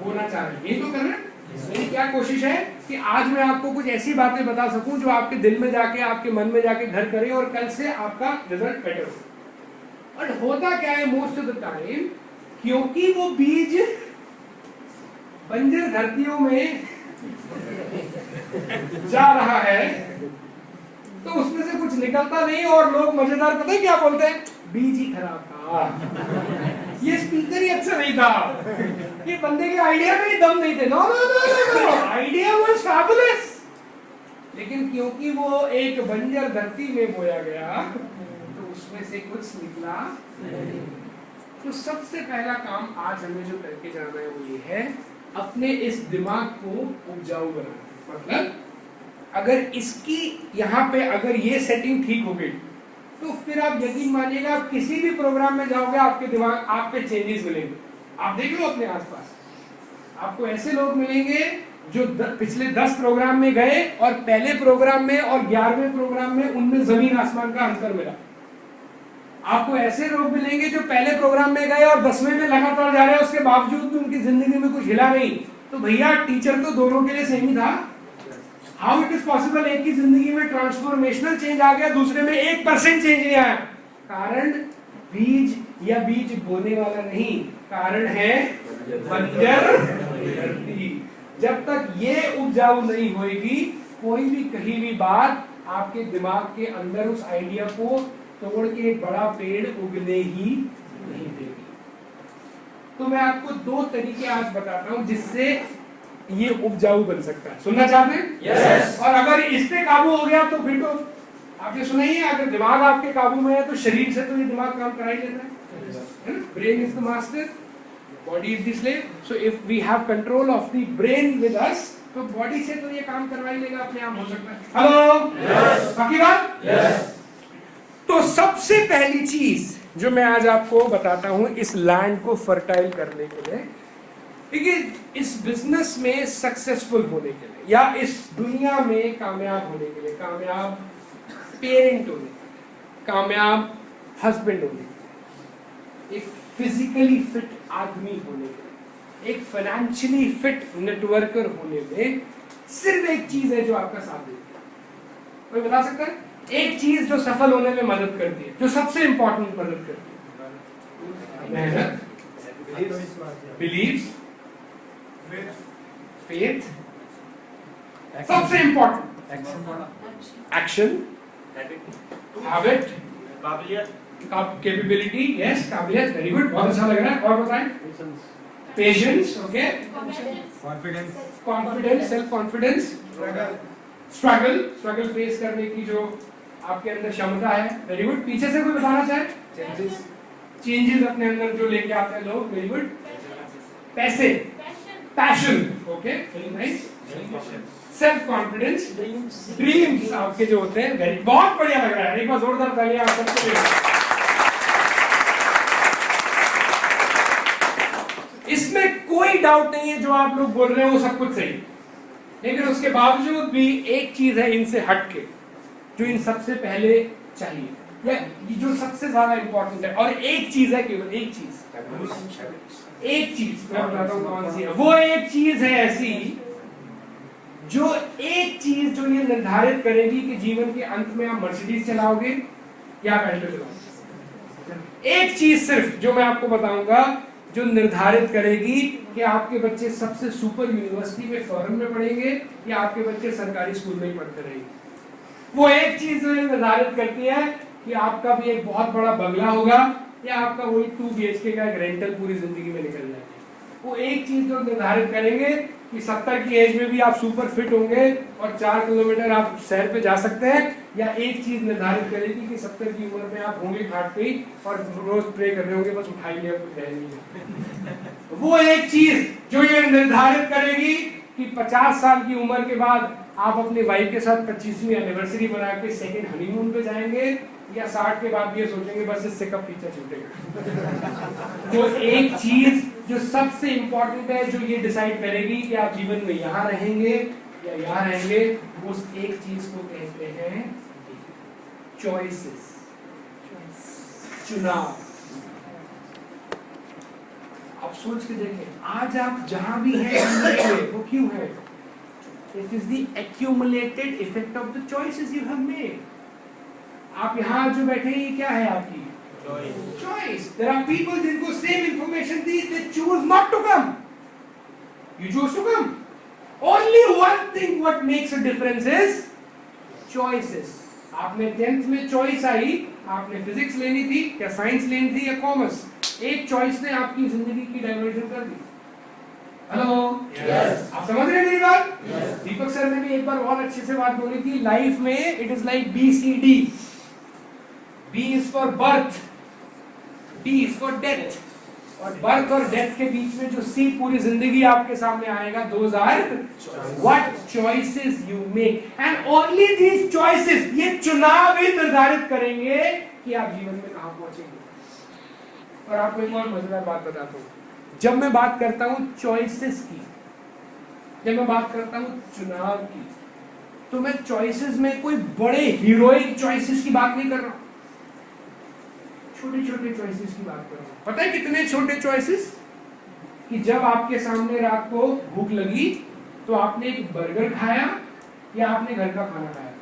होना चाह रहे हैं। ये तो कर रहे हैं। मेरी क्या कोशिश है कि आज मैं आपको कुछ ऐसी बातें बता सकूं जो आपके दिल में जाके, आपके मन में जाके घर करे और कल से आपका रिजल्ट बेटर हो। और होता क्या है मोस्ट ऑफ द टाइम, क्योंकि वो बीज बंजर धरतियों में जा रहा है तो उसमें से कुछ निकलता नहीं, और लोग मजेदार पता है क्या बोलते हैं, बीज ही खराब था, ये स्पीकर ही अच्छा नहीं था, ये बंदे के आइडिया में ही दम नहीं थे। No no no no, idea was fabulous, लेकिन क्योंकि वो एक बंजर धरती में बोया गया तो उसमें से कुछ निकला नहीं। तो सबसे पहला काम आज हमें जो करके जाना है वो ये है, अपने इस दिमाग को उपजाऊ बनाना। मतलब अगर इसकी यहाँ पे अगर ये सेटिंग ठीक हो गई तो फिर आप यकीन मानिएगा, आप किसी भी प्रोग्राम में जाओगे आपके दिमाग, आप पे चेंजेस मिलेंगे। आप देख लो अपने आसपास, आपको ऐसे लोग मिलेंगे जो पिछले 10 प्रोग्राम में गए और पहले प्रोग्राम में और 11वें प्रोग्राम में उनमें जमीन आसमान का अंतर मिला। आपको ऐसे लोग मिलेंगे जो पहले प्रोग्राम में गए और 10वें में लगातार जा रहे हैं, उसके बावजूद भी उनकी जिंदगी में कुछ हिला नहीं। तो भैया टीचर तो दोनों के लिए सेम ही था। हाउ इट इज पॉसिबल, एक की जिंदगी में ट्रांसफॉर्मेशनल चेंज आ गया, दूसरे में 1% चेंज नहीं आया? कारण बीज या बीज बोने वाला नहीं, कारण है बंजर धरती। जब तक ये उपजाऊ नहीं होगी, कोई भी कहीं भी बात आपके दिमाग के अंदर उस आइडिया को तोड़ के एक बड़ा पेड़ उगने ही नहीं देगी। तो मैं आपको 2 तरीके आज बताता हूं जिससे ये उपजाऊ बन सकता है। सुनना चाहते हैं? yes. और अगर इस पे काबू हो गया तो फिर तो आपने सुना ही है, अगर दिमाग आपके काबू में है तो शरीर से तो ये दिमाग काम करा ही लेता है। Brain is the master, body is the slave. So if we have control of the brain with us, तो बॉडी से तो ये काम करवा ही लेगा अपने आप, हो सकता है. हेलो, बाकी बात. तो सबसे पहली चीज जो मैं आज आपको बताता हूं इस लैंड को फर्टाइल करने के लिए, देखिए इस बिजनेस में सक्सेसफुल होने के लिए या इस दुनिया में कामयाब होने के लिए, कामयाब पेरेंट होने के लिए, कामयाब हस्बैंड होने के लिए, एक फिजिकली फिट आदमी होने के लिए, एक फाइनेंशियली फिट नेटवर्कर होने में सिर्फ एक चीज है जो आपका साथ देती है. कोई बता सकता है? एक चीज जो सफल होने में मदद करती है, जो सबसे इंपॉर्टेंट मदद करती है. मेहनत, बिलीव्स, फेथ, सबसे important action, habit, capability. Yes, काबिलियत, वेरी गुड, बहुत अच्छा लग रहा है. और बताएं? Patience, okay, confidence, self confidence, struggle face करने की जो आपके अंदर क्षमता है. Very good. पीछे से कोई बताना चाहे? चेंजेस अपने अंदर जो लेके आते हैं लोग. Very good. पैसे, passion, okay, very nice. Self confidence, dreams आपके जो होते हैं. वेरी, बहुत बढ़िया लग रहा है. एक बार जोरदार तालियां आप सबके लिए. इसमें कोई डाउट नहीं है जो आप लोग बोल रहे हैं वो सब कुछ सही, लेकिन उसके बावजूद भी एक चीज है इनसे हटके जो इन सबसे पहले चाहिए या जो सबसे ज्यादा इंपॉर्टेंट है. और एक चीज है, केवल एक चीज मैं बताता हूं कौन सी है. वो एक चीज है ऐसी जो ये निर्धारित करेगी कि जीवन के अंत में आप मर्सिडीज चलाओगे या बेंटली चलाओगे. एक चीज सिर्फ जो मैं आपको बताऊंगा जो निर्धारित करेगी कि आपके बच्चे सबसे सुपर यूनिवर्सिटी में फॉरेन में पढ़ेंगे या आपके बच्चे सरकारी स्कूल में ही पढ़ते रहेंगे. वो एक चीज जो निर्धारित करती है कि आपका भी एक बहुत बड़ा बंगला होगा या आपका वही 2 BHK का एक रेंटल पूरी जिंदगी में निकल जाएगा. वो एक चीज जो निर्धारित करेंगे कि 70 की एज में भी आप सुपर फिट होंगे और 4 किलोमीटर आप सैर पे जा सकते हैं, या एक चीज निर्धारित करेगी कि 70 की उम्र में आप होंगे घाट पे और रोज प्रे कर रहे होंगे बस उठाई लिया कुछ रह नहीं. वो एक चीज जो ये निर्धारित करेगी कि 50 साल की उम्र के बाद आप अपने वाइफ के साथ 25वीं एनिवर्सरी बना के सेकेंड हनीमून पे जाएंगे या 60 के बाद भी ये सोचेंगे बस इससे कब पीछा छूटेगा. तो एक चीज जो सबसे इंपॉर्टेंट है जो ये डिसाइड करेगी कि आप जीवन में यहाँ रहेंगे या यहाँ रहेंगे, उस एक चीज को कहते हैं चॉइसेस, चुनाव. आप सोच के देखें आज आप जहां भी हैं वो क्यों है? It is the accumulated effect of the choices you have made. आप यहाँ जो बैठे हैं ये क्या है आपकी चॉइस. देयर आर पीपल जिनको सेम इंफॉर्मेशन दी, they choose not to come, you choose to come. Only one thing what makes a difference is choices. आपने 10th में चॉइस आई, आपने फिजिक्स लेनी थी या साइंस लेनी थी या कॉमर्स, एक चॉइस ने आपकी जिंदगी की डायवर्जन कर दी. हेलो, यस, आप समझ रहे हैं मेरी बात? दीपक सर ने भी एक बार बहुत अच्छे से बात बोली थी. लाइफ में it is like BCD. B is for birth, D is for death. और बर्थ और डेथ के बीच में जो C पूरी जिंदगी आपके सामने आएगा, those are what choices you make, and only these choices, ये चुनाव ही निर्धारित करेंगे कि आप जीवन में कहां पहुंचेंगे. और आपको एक और मजेदार बात बताता हूँ. जब मैं बात करता हूँ चॉइसेस की, जब मैं बात करता हूँ चुनाव की, तो मैं चॉइसेस में कोई बड़े हीरोइक चॉइसेस की बात नहीं कर रहा हूँ, छोटे छोटे चॉइसेस की बात कर रहा हूँ. पता है कितने छोटे चॉइसेस? कि जब आपके सामने रात को भूख लगी तो आपने एक बर्गर खाया या आपने घर का खाना खाया.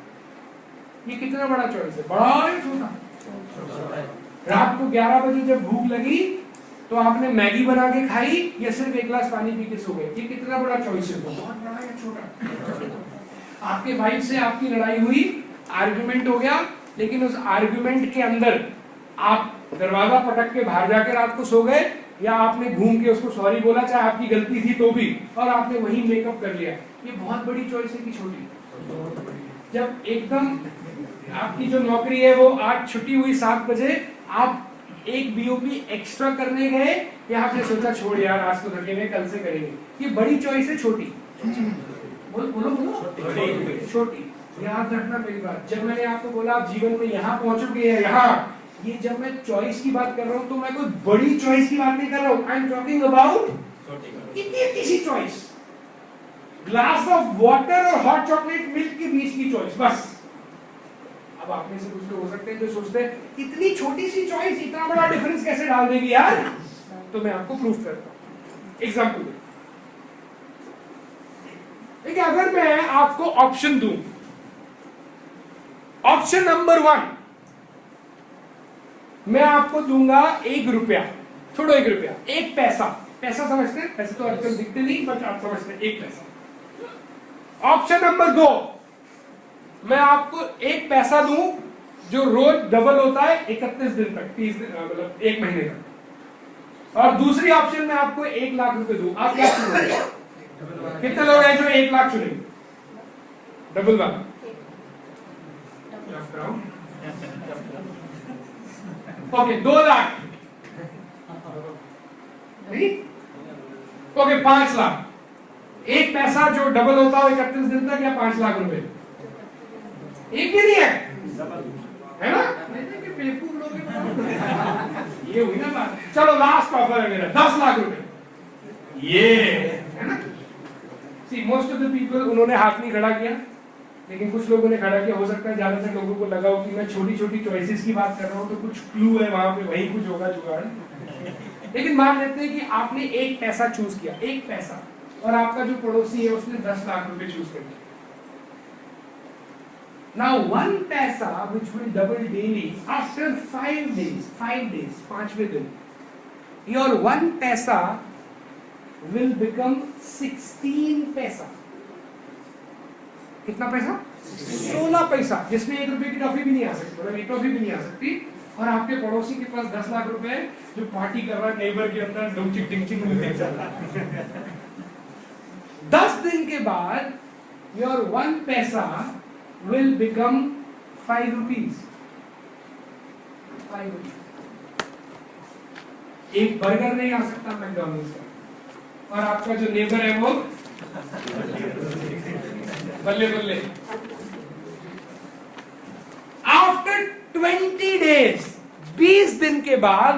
ये कितना बड़ा चॉइस है? बड़ा है छोटा? रात को 11 बजे जब भूख लगी तो आपने मैगी बना के खाई या सिर्फ एक गिलास पानी पी के सो गए. ये कितना बड़ा चॉइस है? बहुत बड़ा या छोटा? आपके वाइफ से आपकी लड़ाई हुई, आर्गुमेंट हो गया, लेकिन उस आर्गुमेंट के अंदर आप दरवाजा पटक के बाहर जाके रात को सो गए या आपने घूम के उसको सॉरी बोला, चाहे आपकी गलती थी तो भी, और आपने वही मेकअप कर लिया. ये बहुत बड़ी चॉइस है कि छोटी? जब एकदम आपकी जो नौकरी है वो आज छुट्टी हुई 7 बजे, आप एक बीओपी एक्स्ट्रा करने गए या आपने सोचा छोड़ यार आज तो थके हुए कल से करेंगे? ये बड़ी चॉइस है छोटी? बोलो बोलो बोलो, छोटी। याद रखना मेरी बात, जब मैंने आपको बोला आप जीवन में यहाँ पहुंचोगे या यहाँ, ये जब मैं चॉइस की बात कर रहा हूँ तो मैं कोई बड़ी चॉइस की बात नहीं कर रहा हूँ। आई एम टॉकिंग अबाउट इतनी सी चॉइस, ग्लास ऑफ वाटर और हॉट चॉकलेट मिल्क के बीच की चॉइस, बस। अब आप में से कुछ लोग हो सकते हैं जो सोचते हैं इतनी छोटी सी चॉइस इतना बड़ा डिफरेंस कैसे डाल देगी यार, तो मैं आपको प्रूफ करता हूं। एग्जांपल देखिए, अगर मैं आपको ऑप्शन दूं, ऑप्शन नंबर 1 मैं आपको दूंगा 1 रुपया, छोड़ो 1 रुपया, 1 पैसा, पैसा समझते हैं? पैसे तो आजकल दिखते नहीं बट आप समझते हैं, 1 पैसा। ऑप्शन नंबर 2 मैं आपको 1 पैसा दूं जो रोज डबल होता है 31 दिन तक, 30 दिन, मतलब 1 महीने तक। और दूसरी ऑप्शन में आपको 1 लाख रुपए दूं, आप क्या चुनेंगे? कितने लोग हैं जो 1 लाख चुनेंगे? डबल वाला? Okay, 2 lakh, okay 5 lakh. 1 पैसा जो डबल होता है 31 दिन तक, या 5 लाख रुपए? एक भी नहीं है ना? ये हुई ना बात। चलो लास्ट ऑफर है मेरा, 10 लाख रुपए, ये है ना? सी मोस्ट ऑफ द पीपल, उन्होंने हाथ नहीं खड़ा किया, लेकिन कुछ लोगों ने खड़ा किया। हो सकता है ज्यादातर लोगों को लगा हो कि मैं छोटी छोटी चॉइसेस की बात कर रहा हूं तो कुछ क्लू है वहां पे, वही कुछ होगा जुगाड़। लेकिन मान लेते हैं कि आपने 1 पैसा चूज किया, 1 पैसा, और आपका जो पड़ोसी है उसने 10 लाख रुपए चूज कर दिया। Now 1 paisa which will double daily after 5 days, 5वें दिन, your 1 paisa will become 16 पैसा। कितना पैसा? 16 पैसा, जिसमें 1 रुपए की टॉफी भी नहीं आ सकती, मतलब 1 टॉफी भी नहीं आ सकती। और आपके पड़ोसी के पास 10 लाख रुपए है जो पार्टी कर रहा है नेबर के अंदर, डुमचिक डिंचिक म्यूजिक चल रहा है। 10 दिन के बाद your 1 पैसा will become 5 rupees। 5 rupees। एक बर्गर नहीं आ सकता मैकडॉनल्ड्स का, और आपका जो नेबर है वो बल्ले बल्ले। आफ्टर 20 डेज, 20 दिन के बाद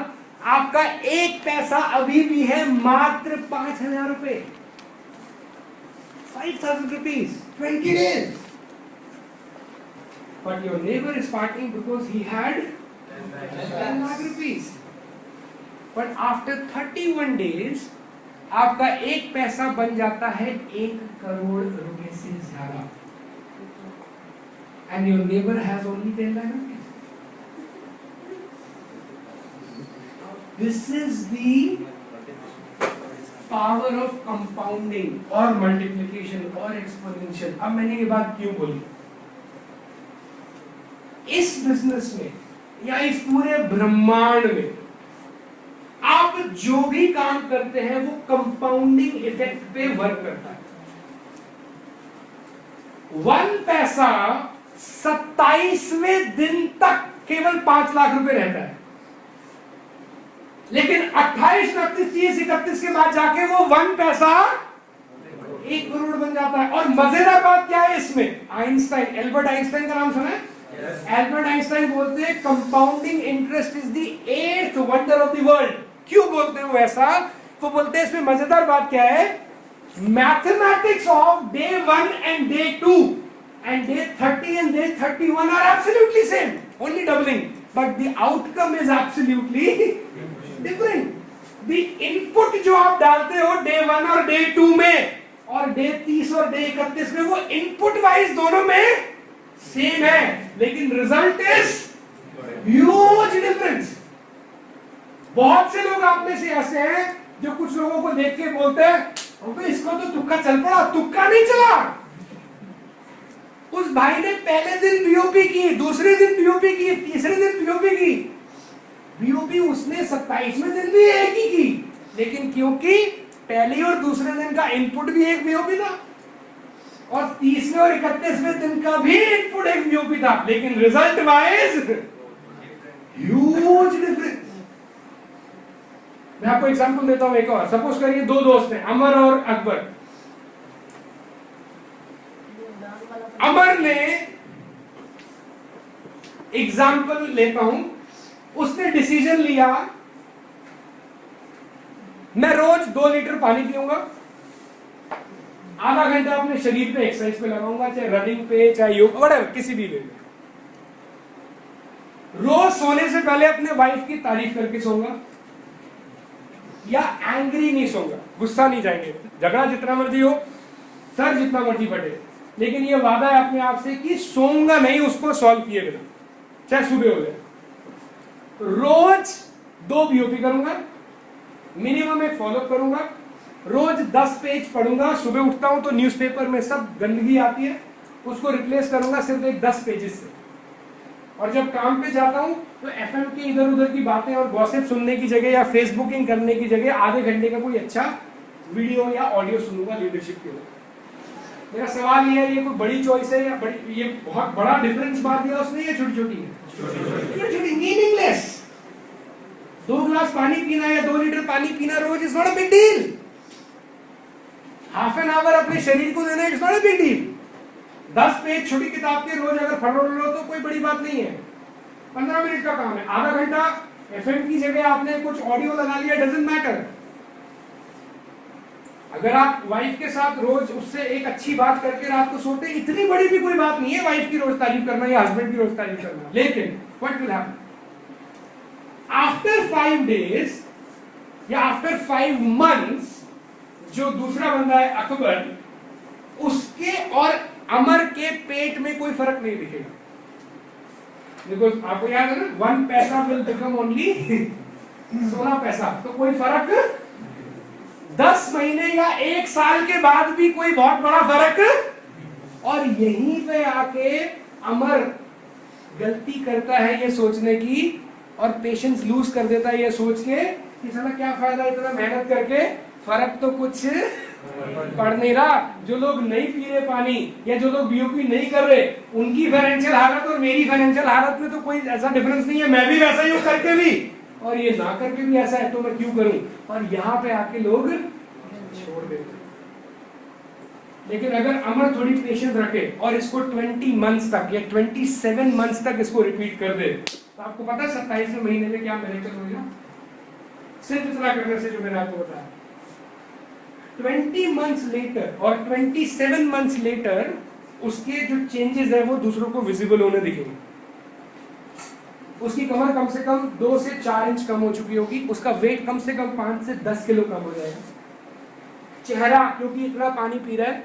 आपका 1 पैसा अभी भी है मात्र 5,000 रुपए, 5,000 rupees, 20 days। But your neighbor is partying because he had 10 lakh rupees। But after 31 days, आपका 1 पैसा बन जाता है 1 करोड़ रुपए से ज्यादा। And your neighbor has only 10 lakh rupees। This is the power of compounding or multiplication or exponential। अब मैंने ये बात क्यों बोली? इस बिजनेस में या इस पूरे ब्रह्मांड में आप जो भी काम करते हैं वो कंपाउंडिंग इफेक्ट पे वर्क करता है। 1 पैसा 27वें दिन तक केवल 5 लाख रुपए रहता है, लेकिन 28, 29, 30, 31 के बाद जाके वो 1 पैसा 1 करोड़ बन जाता है। और मजेदार बात क्या है इसमें? आइंस्टाइन, एल्बर्ट आइंस्टाइन का नाम सुना है? एल्बर्ट आइंस्टाइन बोलते हैं compounding interest is the 8th wonder of the world. क्यों बोलते हैं वो ऐसा? वो बोलते हैं इसमें मजेदार बात क्या है, mathematics of day 1 and day 2 and day 30 and day 31 are absolutely same, only doubling, but the outcome is absolutely different। the input जो आप डालते हो डे 1 और डे 2 में और डे 30 और डे 31 में, वो इनपुट वाइज दोनों में सेम है, लेकिन रिजल्ट इज ह्यूज डिफरेंस। बहुत से लोग आप में से ऐसे हैं जो कुछ लोगों को देख के बोलते हैं इसको तो तुक्का चल पड़ा। तुक्का नहीं चला, उस भाई ने पहले दिन बीओपी की, दूसरे दिन बीओपी की, तीसरे दिन बीओपी की। बीओपी उसने 27वें दिन भी एक ही की, लेकिन क्योंकि पहले और दूसरे दिन का इनपुट भी एक बीओपी था और तीसरे और 31वें दिन का भी इनपुट एक बीओपी था, लेकिन रिजल्ट वाइज ह्यूज डिफरेंस। मैं आपको एग्जांपल देता हूं एक और। सपोज करिए दो दोस्त हैं, अमर और अकबर। अमर ने, एग्जांपल लेता हूं, उसने डिसीजन लिया मैं रोज 2 लीटर पानी पीऊंगा, आधा घंटा अपने शरीर पे एक्सरसाइज पे लगाऊंगा, चाहे रनिंग पे, चाहे योग, वगैरह किसी भी वे में। रोज सोने से पहले अपने वाइफ की तारीफ करके सोऊंगा, या एंग्री नहीं सोऊंगा, गुस्सा नहीं जाएंगे, झगड़ा जितना मर्जी हो, सर जितना मर्जी फटे, लेकिन ये वादा है अपने आप से कि सोऊंगा नहीं उसको सॉल्व किए बिना, चाहे सुबह हो जाए। रोज 2 बीओपी करूंगा, मिनिमम एक फॉलोअप करूंगा, रोज 10 पेज पढ़ूंगा। सुबह उठता हूं तो न्यूज़पेपर में सब गंदगी आती है, उसको रिप्लेस करूंगा सिर्फ एक 10 पेजेस से। और जब काम पे जाता हूं तो एफएम की इधर उधर की बातें और गॉसिप सुनने की जगह या फेसबुकिंग करने की जगह आधे घंटे का कोई अच्छा वीडियो या ऑडियो सुनूंगा लीडरशिप के लिए। मेरा सवाल ये है, ये कोई बड़ी चॉइस है या बड़ी, ये बहुत बड़ा डिफरेंस बात दिया उसने, ये छोटी छोटी है, मीनिंगलेस। 2 गिलास पानी पीना या 2 लीटर पानी पीना रोज is not a big deal. Half an hour अपने शरीर को देना is not a big deal. 10 page छोटी किताब के रोज अगर पढ़ लो तो कोई बड़ी बात नहीं है, 15 मिनट का काम है। आधा घंटा एफएम की जगह आपने कुछ ऑडियो लगा लिया, डजंट मैटर। अगर आप वाइफ के साथ रोज उससे एक अच्छी बात करके रात को सोते, इतनी बड़ी भी कोई बात नहीं है वाइफ की रोज तारीफ करना या हस्बैंड की रोज तारीफ करना। लेकिन what will happen after 5 days या आफ्टर 5 months, जो दूसरा बंदा है अकबर, उसके और अमर के पेट में कोई फर्क नहीं दिखेगा। बिकॉज आपको याद है ना, 1 पैसा विल बिकम ओनली 16 पैसा, तो कोई फर्क 10 महीने या 1 साल के बाद भी कोई बहुत बड़ा फर्क। और यहीं पे आके अमर गलती करता है ये सोचने की, और पेशेंस लूज कर देता है ये सोच के कि साला क्या फायदा इतना मेहनत करके, फर्क तो कुछ पड़ नहीं रहा। जो लोग नहीं पी रहे पानी या जो लोग बीओपी नहीं कर रहे, उनकी फाइनेंशियल हालत और मेरी फाइनेंशियल हालत में तो कोई ऐसा डिफरेंस नहीं है, मैं भी वैसा ही हूं करके भी, और ये ना करके भी ऐसा है, तो मैं क्यों करूं। और यहाँ पे आके लोग छोड़ देते। लेकिन अगर अमर थोड़ी पेशेंस रखे और इसको 20 months तक या 27 months तक इसको रिपीट कर दे, तो आपको पता है 27वें महीने में क्या मिरेकल होगा, सिर्फ इतना करने से, जो मैंने आपको बताया। 20 months लेटर और 27 months लेटर उसके जो चेंजेस है वो दूसरों को विजिबल होने दिखेंगे। उसकी कमर कम से कम 2 से 4 इंच कम हो चुकी होगी, उसका वेट कम से कम 5 से 10 किलो कम हो जाएगा। चेहरा, क्योंकि इतना पानी पी रहा है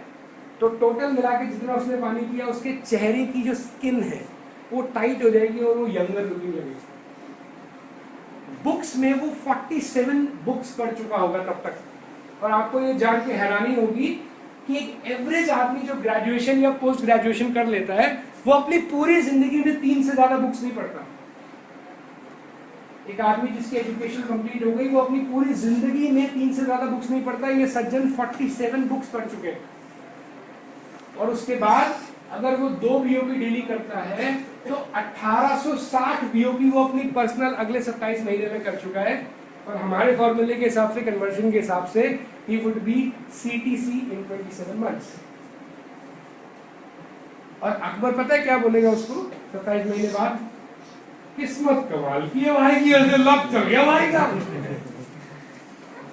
तो टोटल मिला के जितना उसने पानी पिया, उसके चेहरे की जो स्किन है वो टाइट हो जाएगी और वो यंगर लुकिंग लगेगी। बुक्स में वो 47 बुक्स पढ़ चुका होगा तब तक। और आपको ये जान के हैरानी होगी कि एक एवरेज आदमी जो ग्रेजुएशन या पोस्ट ग्रेजुएशन कर लेता है, वो अपनी पूरी जिंदगी में 3 से ज्यादा बुक्स नहीं पढ़ता। एक आदमी जिसकी एजुकेशन कंप्लीट हो गई, वो अपनी पूरी जिंदगी में 3 से ज्यादा बुक्स नहीं पढ़ता। ये सज्जन 47 बुक्स पढ़ चुके हैं। और उसके बाद अगर वो 2 बीओपी डेली करता है तो 1860 बीओपी वो अपनी पर्सनल अगले 27 महीने में कर चुका है। और हमारे फॉर्मूले के हिसाब से, कन्वर्जन के हिसाब से, he would be CTC in 27 months। और अकबर पता है क्या बोलेगा उसको 27 महीने बाद? किस्मत कमाल की है भाई की, लक चल गया भाई का।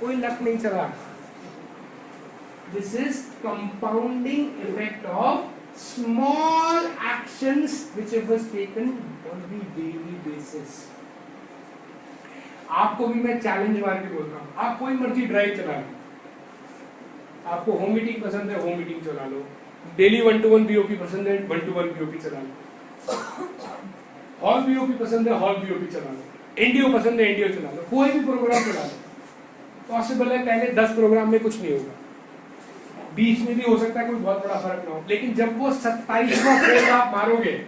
कोई लक नहीं चला। This is compounding effect of small actions which was taken on the daily basis। आपको भी मैं चैलेंज मार के बोलता हूँ, आप कोई मर्जी ड्राइव चला लो, आपको होम मीटिंग पसंद है होम मीटिंग चला लो, डेली 1-to-1 बीओपी पसंद है 1-to-1 बीओपी चला लो, हॉल बीओपी पसंद है हॉल बीओपी चला लो, एनडीओ पसंद है एनडीओ चला लो, कोई भी प्रोग्राम चला लो। पॉसिबल है पहले 10 प्रोग्राम में कुछ नहीं होगा, बीच में भी हो सकता है कोई बहुत बड़ा फर्क ना हो, लेकिन जब वो 27वां फोल्ड आप मारोगे,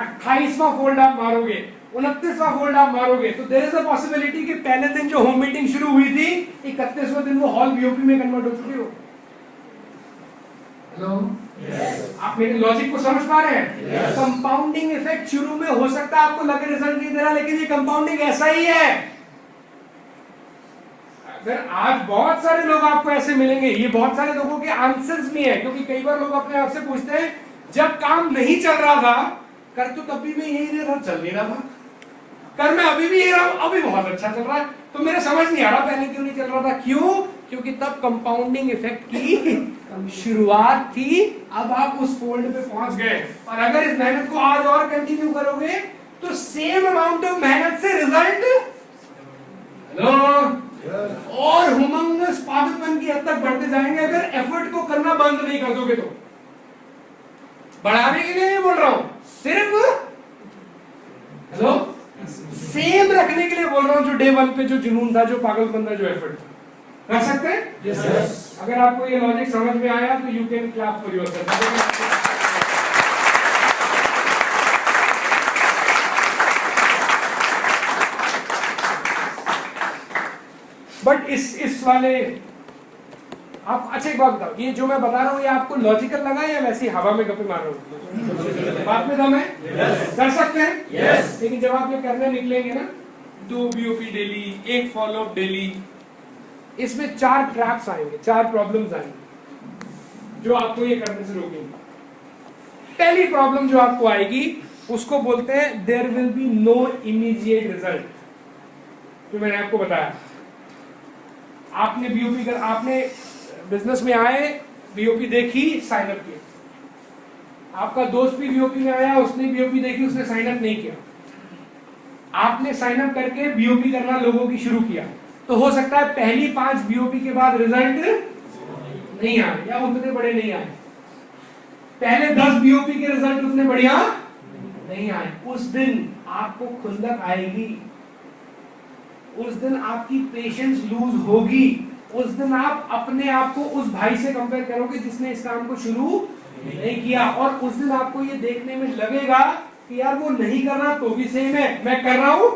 28वां फोल्ड आप मारोगे, 29वां फोल्ड आप मारोगे, तो देयर इज अ पॉसिबिलिटी कि पहले दिन जो होम मीटिंग शुरू हुई थी 31वें दिन वो हॉल बीओपी में कन्वर्ट हो चुकी हो। हेलो, आप मेरे लॉजिक को समझ पा रहे हैं? कंपाउंडिंग इफेक्ट शुरू में हो सकता है आपको लगे रिजल्ट नहीं दे रहा, लेकिन ये कंपाउंडिंग ऐसा ही है। फिर आज बहुत सारे लोग आपको ऐसे मिलेंगे, ये बहुत सारे लोगों के आंसर्स भी हैं, क्योंकि कई बार लोग अपने आप से पूछते हैं जब काम नहीं चल रहा था कर तो तब भी मैं यही रहा, चल नहीं रहा था, कर मैं अभी भी ये रहा हूं, अभी बहुत अच्छा चल रहा है, तो मेरे समझ नहीं आ रहा पहले क्यों नहीं चल रहा था। क्यों? क्योंकि तब कंपाउंडिंग इफेक्ट की शुरुआत थी, अब आप उस फोल्ड पे पहुंच गए। और अगर इस मेहनत को आज और कंटिन्यू करोगे तो सेम अमाउंट ऑफ मेहनत से रिजल्ट और हुमंगस पागलपन की हद तक बढ़ते जाएंगे अगर एफर्ट को करना बंद नहीं कर दोगे तो। बढ़ाने के लिए नहीं बोल रहा हूं, सिर्फ हेलो सेम रखने के लिए बोल रहा हूं, जो डे 1 पे जो जुनून था, जो पागलपन था, जो एफर्ट था। रख सकते हैं? yes. अगर आपको ये लॉजिक समझ में आया तो you can clap for yourself. But इस वाले आप अच्छा एक बात बताओ, ये जो मैं बता रहा हूँ ये आपको लॉजिकल लगा या वैसे हवा में गप्पे मार रहा हूँ? बात में दम है? yes. कर सकते हैं? yes. लेकिन जब आप ये करने निकलेंगे ना, 2 BOP डेली, 1 फॉलोअप डेली, इसमें 4 ट्रैप्स आएंगे, 4 प्रॉब्लम्स आएंगे जो आपको ये करने से रोकेंगे। पहली प्रॉब्लम जो आपको आएगी उसको बोलते हैं there will be no immediate result. जो मैंने आपको बताया, आपने बीओपी कर, आपने बिजनेस में आए, बीओपी देखी, साइन अप किया। आपका दोस्त भी बीओपी में आया, उसने बीओपी देखी, उसने साइन अप नहीं किया। आपने साइन अप करके बीओपी करना लोगों की शुरू किया, तो हो सकता है पहली 5 बीओपी के बाद रिजल्ट नहीं आए या उतने बड़े नहीं आए। पहले 10 बीओपी के रिजल्ट उतने बढ़िया नहीं आए। उस दिन आपको खुंदक आएगी, उस दिन आपकी पेशेंस लूज होगी, उस दिन आप अपने आप को उस भाई से कंपेयर करोगे जिसने इस काम को शुरू नहीं किया, और उस दिन आपको ये देखने में लगेगा कि यार वो नहीं कर रहा तो भी सेम है, मैं कर रहा हूं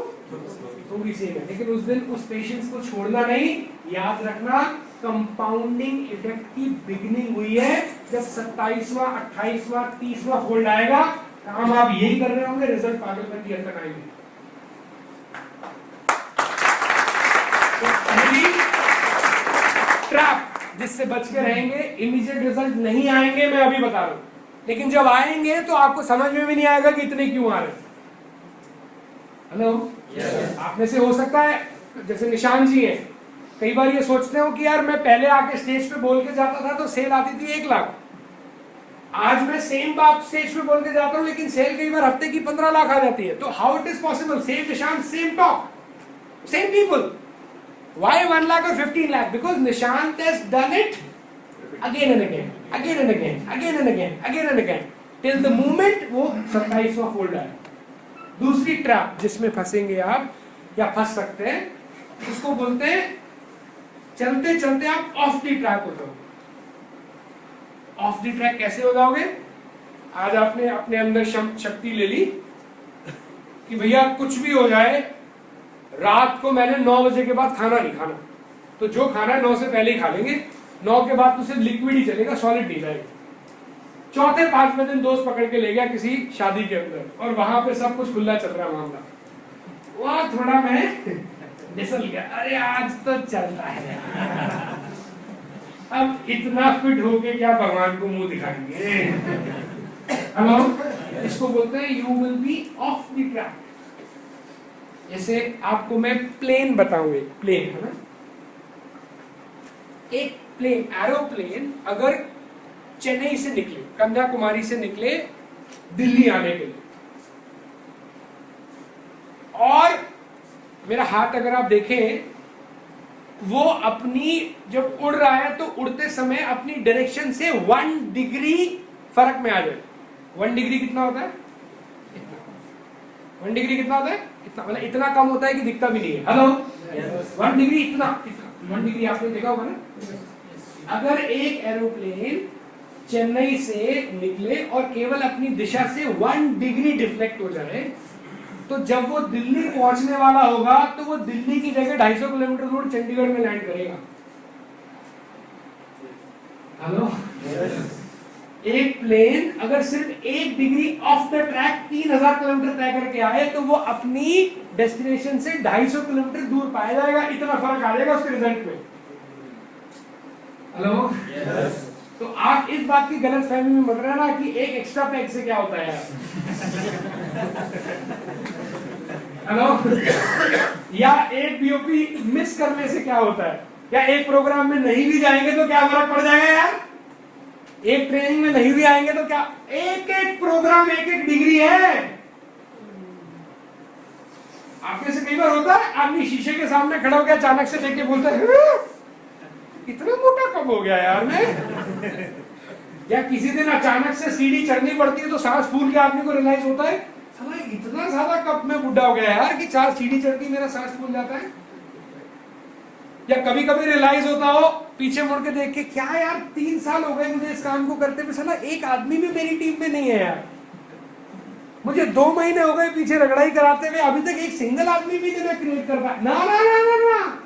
तो भी सेम है। लेकिन उस दिन उस पेशेंस को छोड़ना नहीं। याद रखना, कंपाउंडिंग इफेक्ट की बिगिनिंग हुई है जब 27वां, 28वां, 30वां फोल्ड आएगा, काम आप यही कर रहे होंगे, रिजल्ट पागलपन की हद तक आएंगे। ट्रैप जिससे बच के रहेंगे, इमीडिएट रिजल्ट नहीं आएंगे, मैं अभी बता रहा हूं, लेकिन जब आएंगे तो आपको समझ में भी नहीं आएगा कि इतने क्यों आ रहे हैं। हेलो, आप में से हो सकता है जैसे निशान जी हैं, कई बार ये सोचते हो कि यार मैं पहले आके स्टेज पे बोल के जाता था तो सेल आती थी 1 लाख, आज मैं सेम बात स्टेज पे बोल के जाता हूं लेकिन सेल कई बार हफ्ते की 15 लाख आ जाती है। तो how it is possible? Same निशान, same talk, same people, why 1 lakh or 15 lakh? Because Nishant has done it again and again, again and again, again and again, again and again, till the moment वो 27वां fold आए। दूसरी trap जिसमें फंसेंगे आप या फंस सकते हैं, उसको बोलते हैं चलते चलते आप ऑफ द ट्रैक हो जाओगे। ऑफ द ट्रैक कैसे हो जाओगे? आज आपने अपने अंदर शक्ति ले ली कि भैया कुछ भी हो जाए, रात को मैंने 9 बजे के बाद खाना नहीं खाना, तो जो खाना है 9 से पहले ही खा लेंगे, 9 के बाद तो सिर्फ लिक्विड ही चलेगा, सॉलिड नहीं जाएगा। चौथे 5वें दिन दोस्त पकड़ के ले गया किसी शादी के अंदर, और वहां पे सब कुछ खुला चल रहा है मामला, वहां थोड़ा मैं निसल गया, अरे आज तो चलता है। अब इतना फिट होके क्या भगवान को मुंह दिखाएंगे? हेलो, इसको बोलते हैं you will B of the track. जैसे आपको मैं प्लेन बताऊं, एक प्लेन है ना, एक प्लेन, एरोप्लेन अगर चेन्नई से निकले, कन्याकुमारी से निकले दिल्ली आने के लिए, और मेरा हाथ अगर आप देखें, वो अपनी जब उड़ रहा है तो उड़ते समय अपनी डायरेक्शन से 1 डिग्री फर्क में आ जाए। 1 डिग्री कितना होता है? 1 डिग्री कितना होता है? इतना, मतलब इतना कम होता है कि दिखता भी नहीं है। हेलो, 1 डिग्री इतना 1 डिग्री आपने देखा होगा ना। अगर एक एरोप्लेन चेन्नई से निकले और केवल अपनी दिशा से 1 डिग्री डिफ्लेक्ट हो जाए, तो जब वो दिल्ली पहुंचने वाला होगा तो वो दिल्ली की जगह 250 किलोमीटर दूर चंडीगढ़ में लैंड करेगा। हेलो, एक प्लेन अगर सिर्फ 1 degree of the track 3000 kilometre तय करके आए तो वो अपनी डेस्टिनेशन से 250 किलोमीटर दूर पाया जाएगा। इतना फर्क आ जाएगा उसके रिजल्ट में। Hello yes. तो आप इस बात की गलत फहमी में मत रहना कि एक एक्स्ट्रा पैक से क्या होता है। हेलो या एक बीओपी मिस करने से क्या होता है, या एक प्रोग्राम में नहीं भी जाएंगे तो क्या फर्क पड़ जाएगा यार, एक ट्रेनिंग में नहीं भी आएंगे तो क्या, एक एक प्रोग्राम एक एक डिग्री है। आपके से कई बार होता है आदमी शीशे के सामने खड़ा होकर अचानक से देख के बोलता है इतना मोटा कब हो गया यार मैं। या किसी दिन अचानक से सीढ़ी चढ़नी पड़ती है तो सांस फूल के आदमी को रियलाइज होता है साला इतना ज्यादा कब मैं बुढ़ा हो गया यार कि 4 सीढ़ी चढ़ती मेरा सांस फूल जाता है। या कभी कभी रियलाइज होता हो पीछे मुड़ के देख के क्या यार 3 साल हो गए मुझे इस काम को करते हुए, साला एक आदमी भी मेरी टीम में नहीं है यार। मुझे 2 महीने हो गए पीछे रगड़ाई कराते हुए, अभी तक एक सिंगल आदमी भी नहीं क्रिएट कर पाया। ना ना ना ना ना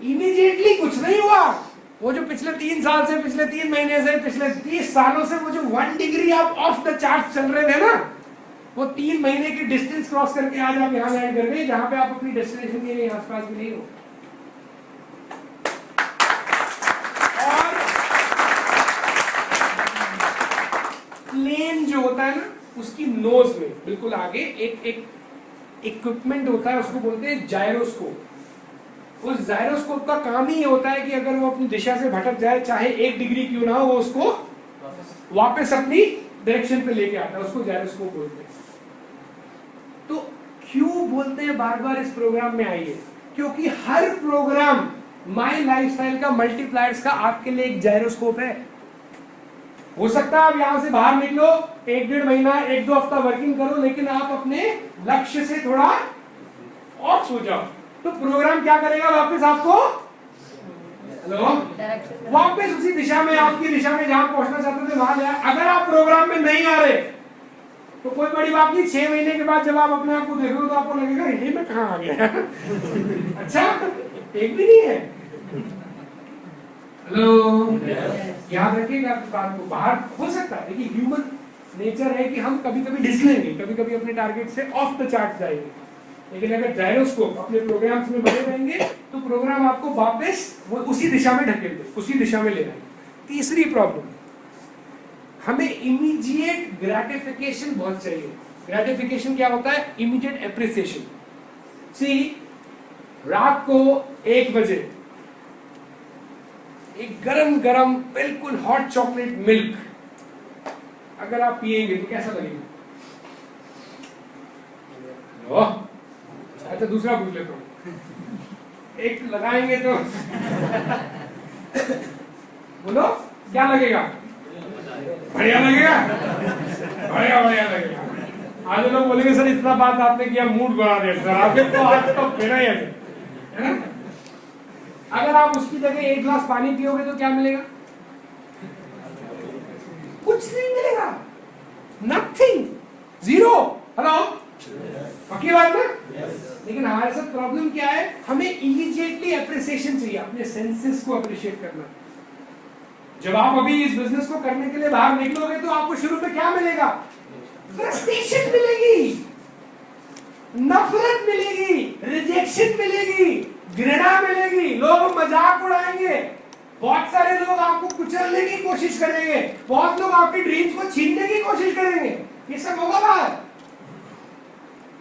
इमीडिएटली कुछ नहीं हुआ। वो जो पिछले 3 साल से, पिछले 3 महीने से, पिछले 30 सालों से वो जो 1 डिग्री आप ऑफ द चार्ट चल रहे थे ना, वो 3 महीने की डिस्टेंस क्रॉस करके आज आप यहाँ लैंड कर गए जहां पे आप अपनी डेस्टिनेशन के आसपास भी नहीं हो। और प्लेन जो होता है ना उसकी नोज में बिल्कुल आगे एक इक्विपमेंट होता है, उसको बोलते हैं जायरोस्कोप। उस जायरोस्कोप का काम ही ये होता है कि अगर वो अपनी दिशा से भटक जाए, चाहे 1 डिग्री क्यों ना हो, वो उसको वापस अपनी डायरेक्शन पे लेके आता है। उसको जायरोस्कोप बोलते हैं। तो क्यों बोलते हैं बार बार इस प्रोग्राम में आइए, क्योंकि हर प्रोग्राम माय लाइफस्टाइल का मल्टीप्लायर्स का आपके लिए एक जायरोस्कोप है। हो सकता है आप यहां से बाहर निकलो, 1-1.5 महीना 1-2 हफ्ता वर्किंग करो, लेकिन आप अपने लक्ष्य से थोड़ा ऑफ हो जाओ तो प्रोग्राम क्या करेगा, वापस आपको हेलो वापस उसी दिशा में, आपकी दिशा में जहां पहुंचना चाहते थे वहां ले। अगर आप प्रोग्राम में नहीं आ रहे तो कोई बड़ी बात नहीं, 6 महीने के बाद जब आप अपने आप को देखोगे तो आपको लगेगा ये मैं कहां आ गया। अच्छा एक भी नहीं है। हेलो याद रखिएगा आपकी बात को। बाहर हो सकता है, देखिए ह्यूमन नेचर है कि हम कभी कभी डिसलेंगे, कभी कभी अपने टारगेट से ऑफ द चार्ट जाएंगे, लेकिन अगर जायरोस्कोप अपने प्रोग्राम्स में बने रहेंगे तो प्रोग्राम आपको वापस वो उसी दिशा में ढकेल दे, उसी दिशा में ले जाएंगे। तीसरी प्रॉब्लम, हमें इमीडिएट ग्रेटिफिकेशन बहुत चाहिए। ग्रेटिफिकेशन क्या होता है, इमीडिएट एप्रिसिएशन। सी रात को 1 बजे एक गरम गरम बिल्कुल हॉट चॉकलेट मिल्क अगर आप पिएंगे तो कैसा लगेगा? अच्छा दूसरा पूछ लेता हूं, एक लगाएंगे तो बोलो क्या लगेगा? बढ़िया लगेगा, बढ़िया बढ़िया लगेगा। आज लोग बोलेंगे सर इतना बात आपने किया, मूड बना दिया सर आपने, तो आज तो फिर ही है ना। अगर आप उसकी जगह 1 गिलास पानी पियोगे तो क्या मिलेगा? कुछ नहीं मिलेगा, नथिंग, जीरो। हेलो पक्की बात ना? लेकिन हमारे साथ प्रॉब्लम क्या है, हमें इमीडिएटली एप्रिसिएशन चाहिए, अपने सेंसेस को अप्रिशिएट करना। जब आप अभी इस बिजनेस को करने के लिए बाहर निकलोगे तो आपको शुरू में क्या मिलेगा? फ्रस्ट्रेशन मिलेगी, नफरत मिलेगी, रिजेक्शन मिलेगी, घृणा मिलेगी, लोग मजाक उड़ाएंगे, बहुत सारे लोग आपको कुचलने की कोशिश करेंगे, बहुत लोग आपके ड्रीम्स को छीनने की कोशिश करेंगे। ये सब होगा बाहर।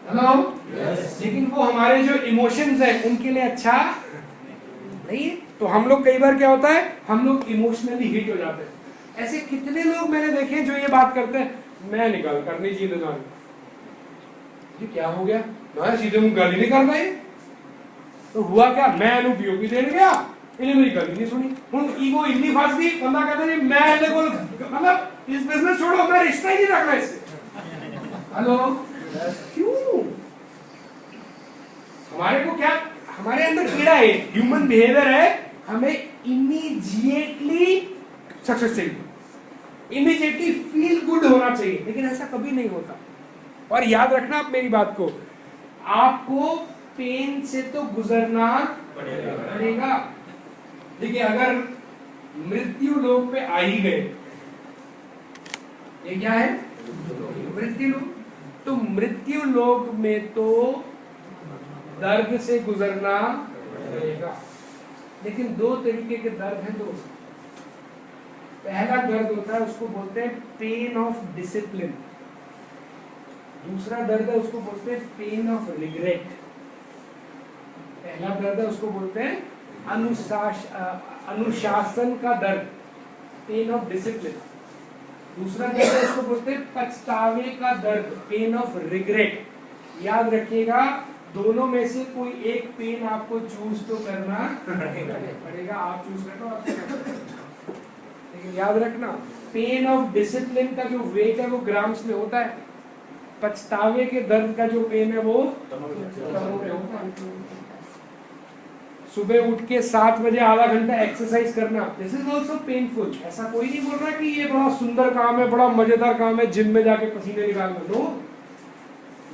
हेलो लेकिन वो हमारे जो इमोशंस है उनके लिए अच्छा नहीं है। तो हम लोग कई बार क्या होता है, हम लोग इमोशनली हिट हो जाते हैं। ऐसे कितने लोग मैंने देखे जो ये बात करते हैं, मैं निकाल करनी जिम्मेदारी, ये क्या हो गया, मैं सीधे मुंह गाली नहीं कर पाए तो हुआ क्या, मैं बीओपी दे गया, इन्हें मेरी गलती नहीं सुनी, हूँ ईगो इतनी फंस गई, बंदा कहता है मैं मतलब इस बिजनेस छोड़ो, मैं रिश्ता ही नहीं रखना इससे। हेलो क्यों? हमारे को क्या, हमारे अंदर कीड़ा है, ह्यूमन बिहेवियर है, हमें इमीडिएटली सक्सेस चाहिए, इमीडिएटली फील गुड होना चाहिए, लेकिन ऐसा कभी नहीं होता। और याद रखना आप मेरी बात को, आपको पेन से तो गुजरना पड़ेगा। देखिए अगर मृत्यु लोक पे आ ही गए ये क्या है? मृत्यु लोक। तो मृत्यु लोक में तो दर्द से गुजरना पड़ेगा, लेकिन दो तरीके के दर्द हैं दोस्त। पहला दर्द होता है उसको बोलते हैं पेन ऑफ डिसिप्लिन, दूसरा दर्द है उसको बोलते हैं पेन ऑफ रिग्रेट। पहला दर्द है उसको बोलते हैं अनुशासन का दर्द, पेन ऑफ डिसिप्लिन। दूसरा दर्द है उसको बोलते हैं पछतावे का दर्द, पेन ऑफ रिग्रेट। याद रखिएगा, दोनों में से कोई एक पेन आपको चूज तो करना पड़ेगा। आप चूज कर लो, लेकिन याद रखना पेन ऑफ डिसिप्लिन का जो वेट है वो ग्राम्स में होता है, पछतावे के दर्द का जो पेन है वो तनों में होता है। सुबह उठ के 7 बजे आधा घंटा एक्सरसाइज करना, दिस इज ऑल्सो पेनफुल। ऐसा कोई नहीं बोल रहा कि ये बड़ा सुंदर काम है, बड़ा मजेदार काम है, जिम में जाके पसीने निकालना। नो,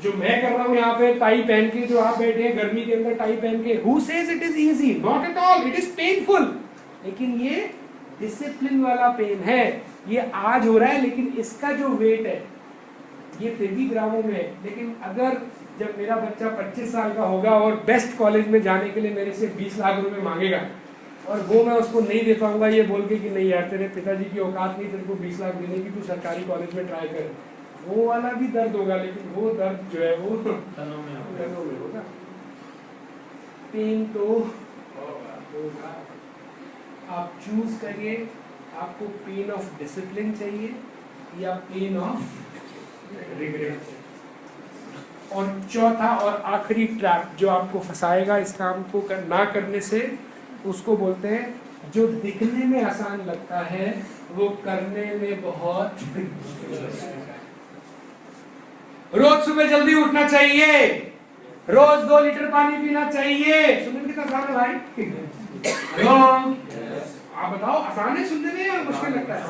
जो मैं कर रहा हूँ यहाँ पे टाई पहन के, जो आप बैठे हैं गर्मी के अंदर टाई पहन के, who says it is easy? Not at all, it is painful. लेकिन ये डिसिप्लिन वाला पेन है, ये आज हो रहा है, लेकिन इसका जो वेट है ये फिर भी ग्रामों में है। लेकिन अगर जब मेरा बच्चा 25 साल का होगा और बेस्ट कॉलेज में जाने के लिए मेरे से 20 लाख रुपए मांगेगा, और वो मैं उसको नहीं दे पाऊंगा ये बोल के कि नहीं यार तेरे पिताजी की औकात नहीं तेरे को 20 लाख देने की, तू सरकारी कॉलेज में ट्राई कर, वो वाला भी दर्द होगा। लेकिन वो दर्द जो है वो तनों में होगा। पेन तो होगा। आप चूज करिए, आपको पेन ऑफ डिसिप्लिन चाहिए या पेन ऑफ रिग्रेट। और चौथा और आखिरी ट्रैप जो आपको फंसाएगा इस काम को ना करने से, उसको बोलते हैं जो दिखने में आसान लगता है वो करने में बहुत। रोज सुबह जल्दी उठना चाहिए, रोज 2 लीटर पानी पीना चाहिए। सुनने में कितना आसान है भाई? हेलो, आप बताओ, आसान है सुनने में या मुश्किल लगता है?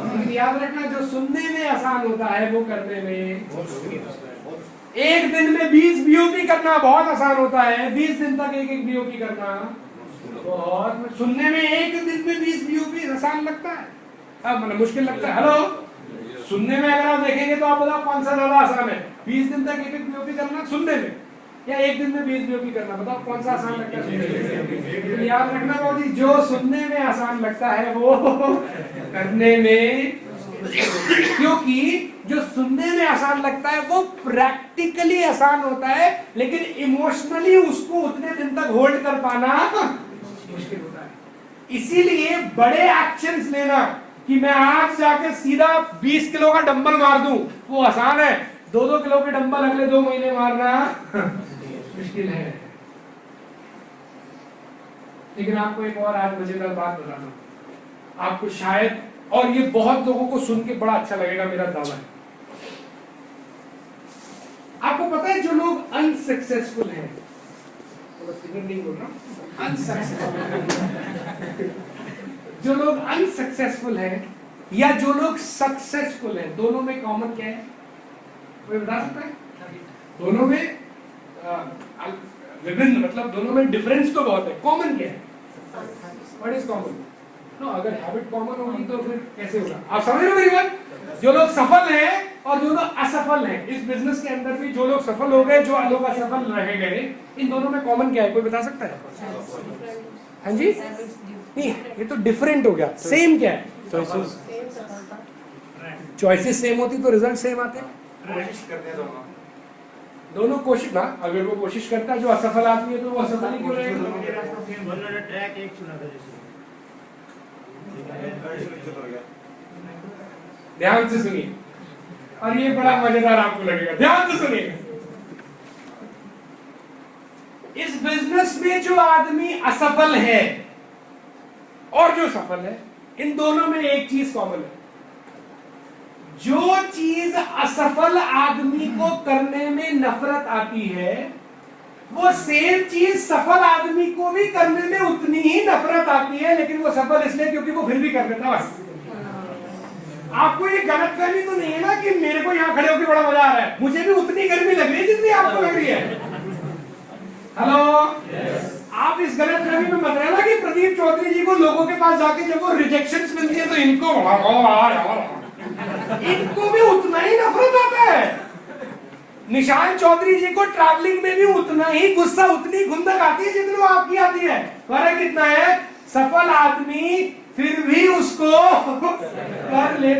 लेकिन याद रखना, जो सुनने में आसान होता है वो करने में। एक दिन में 20 बीओपी करना बहुत आसान होता है, 20 दिन तक एक बीओपी करना बहुत। सुनने में एक दिन में 20 बीओपी आसान लगता है, अब मतलब मुश्किल लगता है। हेलो, सुनने में अगर आप देखेंगे तो आप बताओ कौन सा ज्यादा आसान है? 20 दिन तक एक बीओपी करना सुनने में, या एक दिन में 20 बीओपी करना? बताओ कौन सा आसान लगता है? याद रखना बाबूजी, जो सुनने में आसान लगता है वो करने में, क्योंकि जो सुनने में आसान लगता है वो प्रैक्टिकली आसान होता है, लेकिन इमोशनली उसको उतने दिन तक होल्ड कर पाना मुश्किल होता है। इसीलिए बड़े एक्शंस लेना कि मैं आज जाके सीधा 20 किलो का डंबल मार दूं वो आसान है, 2-2 किलो के डंबल अगले 2 महीने मारना मुश्किल है। लेकिन आपको एक और आज मजेदार बात बताना, आपको शायद, और ये बहुत लोगों को सुन के बड़ा अच्छा लगेगा, मेरा दावा है। आपको पता है जो लोग अनसक्सेसफुल हैं, नहीं बोल रहा, जो लोग अनसक्सेसफुल हैं या जो लोग सक्सेसफुल हैं, दोनों में कॉमन क्या है? कोई बता सकता है? दोनों में विभिन्न, मतलब दोनों में डिफरेंस तो बहुत है, कॉमन क्या है? What is common? नो, अगर हैबिट कॉमन होगी तो फिर कैसे होगा? आप समझ रहे हो मेरी बात? जो लोग सफल हैं और जो लोग असफल हैं इस बिजनेस के अंदर भी, जो लोग सफल हो गए, जो लोग असफल रह गए, इन दोनों में कॉमन क्या है? कोई बता सकता है? हाँ जी, नहीं, ये तो डिफरेंट हो गया। सेम क्या है? चॉइसेस सेम होती तो रिजल्ट सेम आते। कोशिश करते हैं दोनों कोशिश ना, अगर वो कोशिश करता है, जो असफल आदमी है तो वो असफल ही क्यों रहेगा? ट्रैक एक चुना था, ध्यान से सुनिए, और ये बड़ा मजेदार आपको लगेगा, ध्यान से सुनिए। इस बिजनेस में जो आदमी असफल है और जो सफल है, इन दोनों में एक चीज कॉमन है। जो चीज असफल आदमी को करने में नफरत आती है, वो सेम चीज सफल आदमी को भी करने में उतनी ही नफरत आती है, लेकिन वो सफल इसलिए क्योंकि वो फिर भी कर देता है। बस आपको ये गलतफहमी तो नहीं है ना कि मेरे को यहाँ खड़े होकर बड़ा मजा आ रहा है, मुझे भी उतनी गर्मी लग रही है जितनी आपको लग रही है। हेलो, आप इस गलतफहमी में मत रहना कि प्रदीप चौधरी जी को लोगों के पास जाके जब वो रिजेक्शंस मिलती है तो इनको इनको भी उतना ही नफरत आता है। निशान चौधरी जी को ट्रैवलिंग में भी उतना ही गुस्सा, उतनी खुंदक आती है जितना आपकी आती है। फर्क कितना है, सफल आदमी फिर भी उसको कर ले।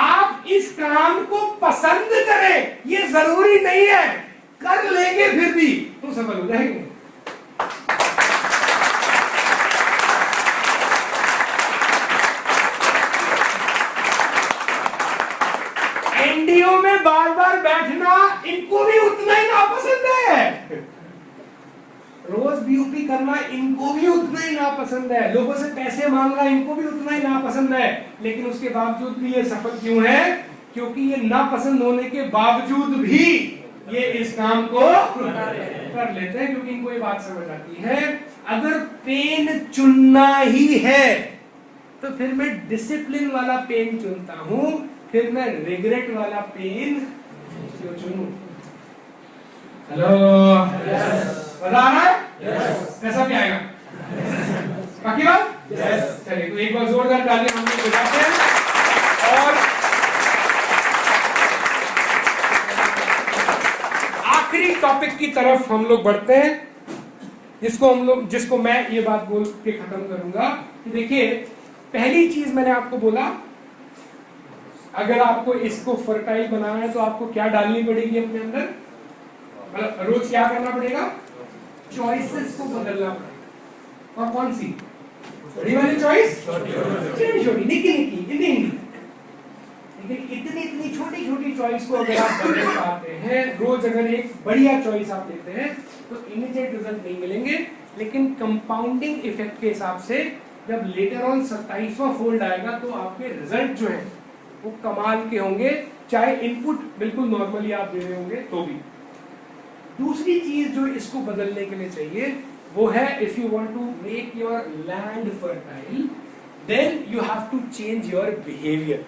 आप इस काम को पसंद करें, ये जरूरी नहीं है, कर लेंगे फिर भी तो सफल हो जाएंगे। एनडीओ में बार बार बैठना इनको भी उतना ही नापसंद है। रोज बीयूपी करना इनको भी उतना ही नापसंद है। लोगों से पैसे मांगना इनको भी उतना ही नापसंद है। लेकिन उसके बावजूद भी ये सफल क्यों है? क्योंकि ये नापसंद होने के बावजूद भी ये इस काम को कर लेते हैं, क्योंकि इनको ये बात समझ आती है अगर पेन चुनना ही है तो फिर मैं डिसिप्लिन वाला पेन चुनता हूं, फिर मैं रिग्रेट वाला पेन क्यों चुनूं? हेलो, मजा आ रहा है? कैसा भी आएगा? बाकी बात? चलिए तो एक बार जोरदार तालियां हम लोग बजाते हैं। और आखिरी टॉपिक की तरफ हम लोग बढ़ते हैं, जिसको मैं ये बात बोल के खत्म करूंगा कि देखिए, पहली चीज मैंने आपको बोला, अगर आपको इसको फर्टाइल बनाना है तो आपको क्या डालनी पड़ेगी अपने अंदर? मतलब रोज क्या करना पड़ेगा? चॉइसेस को बदलना पड़ेगा। और कौन सी? बड़ी वाली चॉइस, छोटी छोटी, निकी निकी, इतनी लेकिन इतनी छोटी छोटी चॉइस को अगर आप बदल पाते हैं, रोज अगर एक बढ़िया चॉइस आप लेते हैं तो इमीडिएट रिजल्ट नहीं मिलेंगे, लेकिन कंपाउंडिंग इफेक्ट के हिसाब से जब लेटर ऑन 27वां फोल्ड आएगा तो आपके रिजल्ट जो है वो कमाल के होंगे, चाहे इनपुट बिल्कुल नॉर्मली आप दे रहे होंगे तो भी। दूसरी चीज जो इसको बदलने के लिए चाहिए वो है, if you want to make your land fertile then you have to change your behaviour.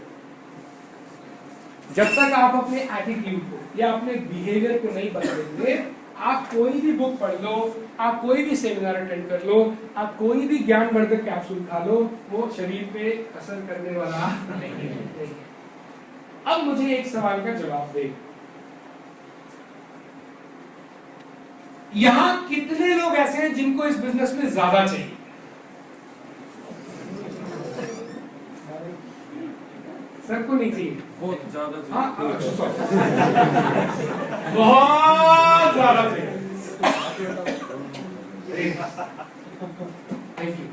जब तक आप अपने एटीट्यूड को या अपने बिहेवियर को नहीं बदलेंगे, आप कोई भी बुक पढ़ लो, आप कोई भी सेमिनार अटेंड कर लो, आप कोई भी ज्ञानवर्धक कैप्सूल खा लो, वो शरीर पे असर करने वाला नहीं है। अब मुझे एक सवाल का जवाब दे, यहां कितने लोग ऐसे हैं जिनको इस बिजनेस में ज्यादा चाहिए? सबको नहीं चाहिए? बहुत ज्यादा चाहिए। हाँ, बहुत ज्यादा चाहिए। Thank you.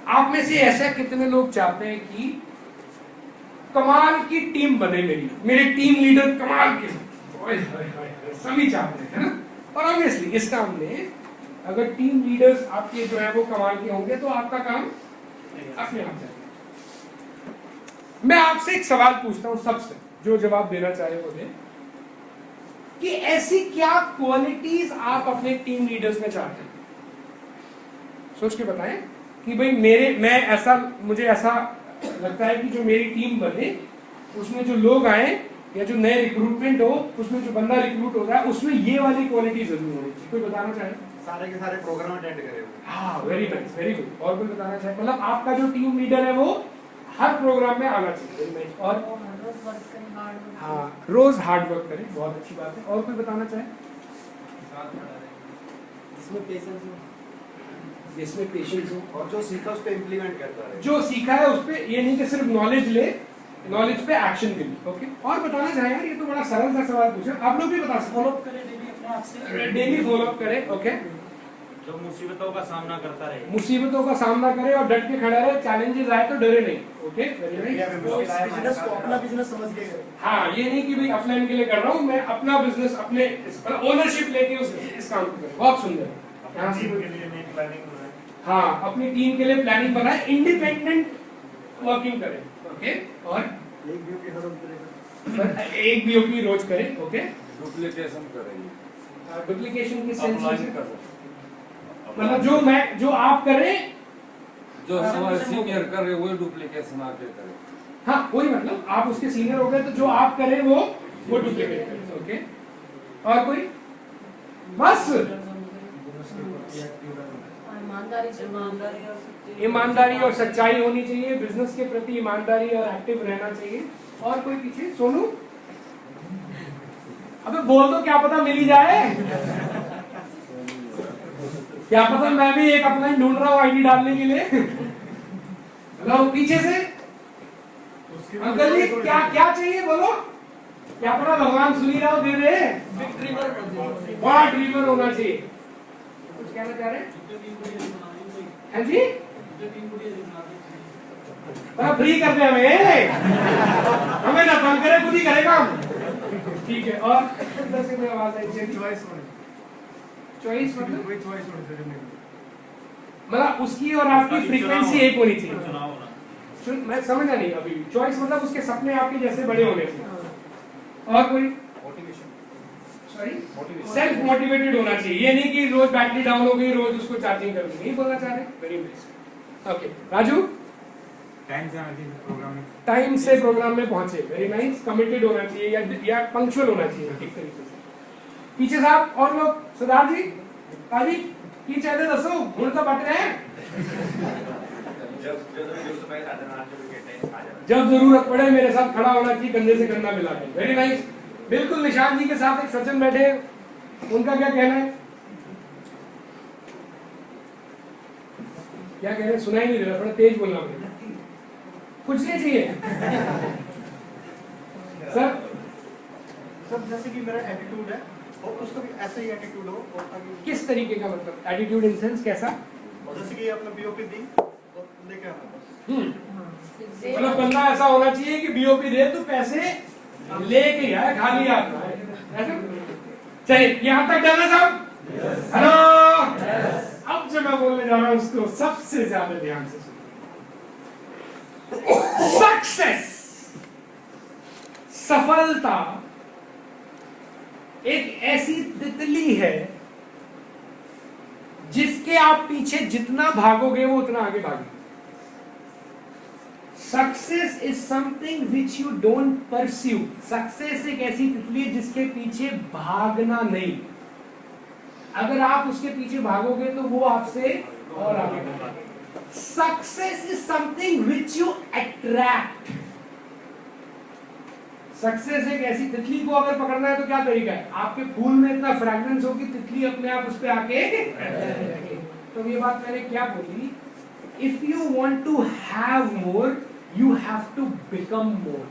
आप में से ऐसा कितने लोग चाहते हैं कि कमाल की टीम बने, मेरी टीम लीडर कमाल के? सभी चाहते हैं, है ना? और ऑब्वियसली इस काम में अगर टीम लीडर्स आपके जो है वो कमाल के होंगे तो आपका काम अपने आप जाएगा। मैं आपसे एक सवाल पूछता हूं, सबसे जो जवाब देना चाहे वो दे, कि ऐसी क्या क्वालिटीज आप अपने टीम लीडर्स में चाहते हैं? सोच के बताएं कि भाई मुझे ऐसा लगता है कि जो मेरी टीम बने उसमें जो लोग आए या जो नए रिक्रूटमेंट हो उसमें जो बंदा रिक्रूट हो रहा है उसमें ये वाली क्वालिटी जरूर होनी चाहिए। कोई बताना चाहे? सारे के सारे प्रोग्राम अटेंड करे। हाँ, वेरी नाइस, वेरी गुड। और कोई बताना चाहे? मतलब आपका जो टीम लीडर है वो हर प्रोग्राम में आना चाहिए। और हाँ, रोज हार्ड वर्क करे, बहुत अच्छी बात है। और कोई बताना चाहे? जिसमें पेशेंस हो और जो सीखा उस पे इम्प्लीमेंट करता रहे। जो सीखा है उस पे, ये नहीं कि सिर्फ नॉलेज ले, नॉलेज पे एक्शन के लिए। ओके, और बताना चाहे यार, ये तो बड़ा सरल सा सवाल पूछा, आप लोग भी बता सकते। फॉलो अप करें डेली अपने आप से, डेली फॉलो अप करें। ओके, जो मुसीबतों का सामना करता रहे, मुसीबतों का सामना करे और डट के खड़ा रहे, चैलेंजेस आए तो डरे नहीं। Okay, very nice. बिजनेस को अपना बिजनेस समझ के करे। हाँ, ये नहीं कि भाई अपना इनके लिए कर रहा हूँ, मैं अपना बिजनेस अपने ओनरशिप लेके इस काम को करें। बहुत सुंदर। यहाँ से प्लानिंग हाँ, अपनी टीम के लिए प्लानिंग बनाए, इंडिपेंडेंट वर्किंग करें। ओके, और एक बीओपी रोज करें। ओके, डुप्लीकेशन करेंगे। डुप्लीकेशन की सेंस अप्लाई में कर सकते मतलब जो आप करें, जो हमारे सीनियर कर रहे वो डुप्लीकेशन आके करें। हाँ वही, मतलब आप उसके सीनियर हो गए तो जो आप करें वो डुप्लीकेट करें। ओके, और कोई? बस ईमानदारी और सच्चाई होनी चाहिए, बिजनेस के प्रति ईमानदारी और एक्टिव रहना चाहिए। और कोई पीछे? सोनू, अबे बोल दो, क्या पता मिल ही जाए। क्या पता मैं भी एक अपना ही ढूंढ रहा हूँ आईडी डालने के लिए। हेलो, पीछे से अंकल जी, क्या क्या चाहिए बोलो। क्या पता भगवान सुनी रहा हो, दे दे। बड़ा ड्रीमर होना चाहिए। कुछ कहना चाह रहे हैं? हाँ जी, फ्री कर दे हमें ना तंग करे, खुद ही करेगा। ठीक है, और इधर से कोई आवाज आई? चॉइस मतलब उसकी और आपकी फ्रीक्वेंसी एक होनी चाहिए। मैं समझा नहीं अभी। चॉइस मतलब उसके सपने आपके जैसे बड़े होने चाहिए। और कोई? सेल्फ मोटिवेटेड होना चाहिए। ये नहीं कि रोज बैटरी डाउन हो गई, रोज उसको चार्जिंग कर दी। नहीं बोलना चाह रहे? Very nice. Okay Raju, time से प्रोग्राम में पहुंचे। Very nice. कमिटेड होना चाहिए या पंक्चुअल होना चाहिए एक तरीके से। पीछे साहब और लोग, सरदार जी, काजी की चाहते दसो हूं तो बट रहे हैं। जब जरूरत पड़े मेरे साथ खड़ा होना चाहिए, कंधे से कंधा मिला के। Very nice. बिल्कुल निशान जी के साथ एक सचिन बैठे, उनका क्या कहना है? क्या कह रहे हैं? सुनाई नहीं दे रहा, थोड़ा तेज बोलना पड़ेगा। कुछ नहीं चाहिए सर। सब जैसे कि मेरा एटीट्यूड है और उसका भी ऐसा ही एटीट्यूड हो। और ताकि किस तरीके का मतलब एटीट्यूड इन सेंस कैसा? जैसे कि अपना बीओपी दी और लेके आना बस। मतलब बंदा ऐसा होना चाहिए कि बीओपी दे तो पैसे लेके आए, खाली आता है ऐसा। चलिए यहाँ तक जाना साहब। हेलो, अब जो मैं बोलने जा रहा हूँ उसको सबसे ज्यादा ध्यान से सुनिए। सक्सेस, सफलता एक ऐसी तितली है जिसके आप पीछे जितना भागोगे वो उतना आगे भागेगा। Success is something which you don't pursue. Success एक ऐसी तितली है जिसके पीछे भागना नहीं। अगर आप उसके पीछे भागोगे तो वो आपसे और आगे बढ़ेगा। Success is something which you attract. Success एक ऐसी तितली को अगर पकड़ना है तो क्या तरीका है? आपके फूल में इतना फ्रेग्रेंस हो कि तितली अपने आप उस पे आके। तो ये बात मैंने क्या बोली? If you want to have more you have to become more.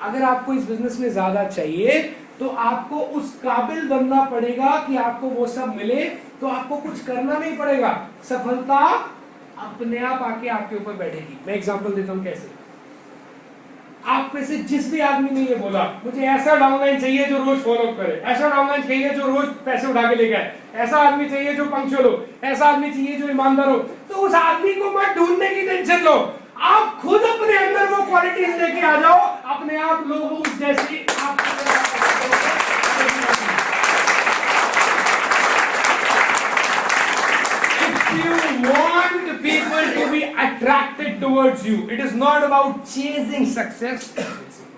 अगर आपको इस बिजनेस में ज्यादा चाहिए तो आपको उस काबिल बनना पड़ेगा कि आपको वो सब मिले। तो आपको कुछ करना नहीं पड़ेगा, सफलता अपने आप आके आपके ऊपर बैठेगी। मैं एग्जांपल देता हूं कैसे। आप में से जिस भी आदमी ने ये बोला मुझे ऐसा डाउनलाइन चाहिए जो रोज फॉलो करे, ऐसा डाउनलाइन चाहिए जो रोज पैसे उठा के लेके आए, ऐसा आदमी चाहिए जो पंक्चुअल हो, ऐसा आदमी चाहिए जो ईमानदार हो, तो उस आदमी को मत ढूंढने की टेंशन लो। आप खुद अपने अंदर वो क्वालिटीज लेके आ जाओ, अपने आप लोग उस जैसी आप। You want people to be attracted towards you. It is not about chasing success.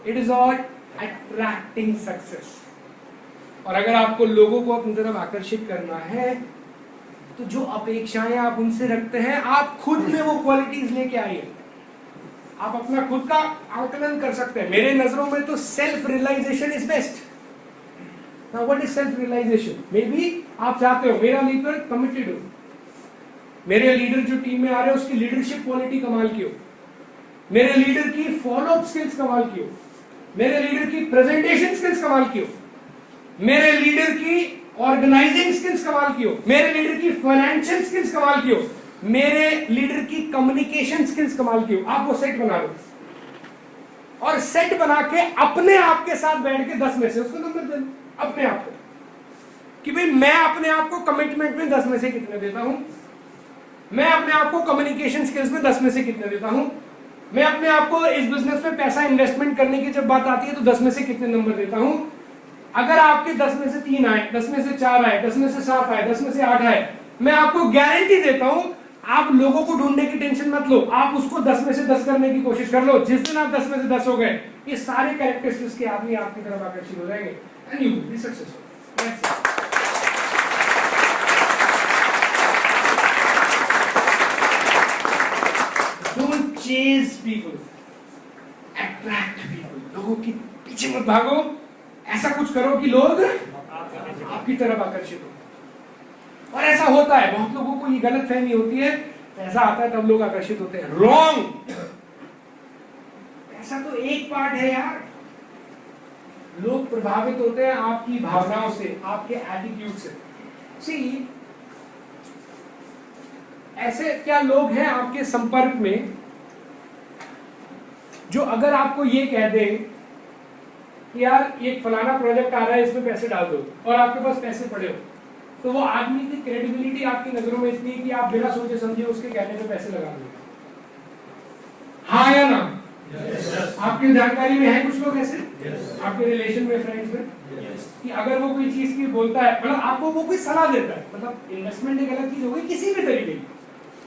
It is about attracting success. और अगर आपको लोगों को अपनी तरफ आकर्षित करना है तो जो अपेक्षाएं आप उनसे रखते हैं आप खुद में वो क्वालिटीज लेके आइए। आप अपना खुद का आकलन कर सकते हैं। मेरे नजरों में तो self realisation is best. Now what is self realisation? Maybe आप चाहते हो मेरा लीडर कमिटेड हो, मेरे लीडर जो टीम में आ रहे हैं उसकी लीडरशिप क्वालिटी कमाल की हो, मेरे लीडर की फॉलो अप स्किल्स कमाल की हो, मेरे लीडर की प्रेजेंटेशन स्किल्स कमाल की हो, मेरे लीडर की ऑर्गेनाइजिंग स्किल्स कमाल की हो, मेरे लीडर की फाइनेंशियल स्किल्स कमाल की हो, मेरे लीडर की कम्युनिकेशन स्किल्स कमाल की हो। आप वो सेट बना लो और सेट बना के अपने आप के साथ बैठ के 10 में से उसको नंबर दे लो अपने आप को कि भाई मैं अपने आप को कमिटमेंट में 10 में से कितने देता हूं, मैं अपने आप को कम्युनिकेशन स्किल्स में 10 में से कितने देता हूं, मैं अपने आप को इस बिजनेस में पैसा इन्वेस्टमेंट करने की जब बात आती है तो 10 में से कितने नंबर देता हूं। अगर आपके 10 में से 3 आए, 10 में से 4 आए, 10 में से 7 आए, 10 में से 8 आए, मैं आपको गारंटी देता हूं आप लोगों को ढूंढने की टेंशन मत लो, आप उसको 10 में से 10 करने की कोशिश कर लो। जिस दिन आप 10 में से 10 हो गए ये सारे कैरेक्टरिस्टिक्स के आदमी आपकी तरफ आकर्षित हो जाएंगे and you will be successful. Entice people, attract people. लोगों के पीछे मत भागो, ऐसा कुछ करो कि लोग आपकी तरफ आकर्षित हो। और ऐसा होता है, बहुत लोगों को ये गलत फहमी होती है, पैसा आता है तब लोग आकर्षित होते हैं। रॉन्ग। पैसा तो एक पार्ट है यार। लोग प्रभावित होते हैं आपकी भावनाओं से, आपके एटीट्यूड से। सी, ऐसे क्या लोग हैं आपके संपर्क में जो अगर आपको ये कह दे कि यार ये फलाना प्रोजेक्ट आ रहा है, इसमें पैसे डाल दो, और आपके पास पैसे पड़े हो, तो वो आदमी की क्रेडिबिलिटी आपकी नजरों में इतनी है कि आप बिना सोचे समझे उसके कहने पे पैसे लगा दो। हाँ या ना? yes. आपकी जानकारी में है कुछ लोग ऐसे? yes. आपके रिलेशन में, फ्रेंड्स में, yes. कि अगर वो कोई चीज की बोलता है, मतलब आपको वो कोई सलाह देता है, मतलब इन्वेस्टमेंट एक अलग चीज हो गई किसी भी तरीके की,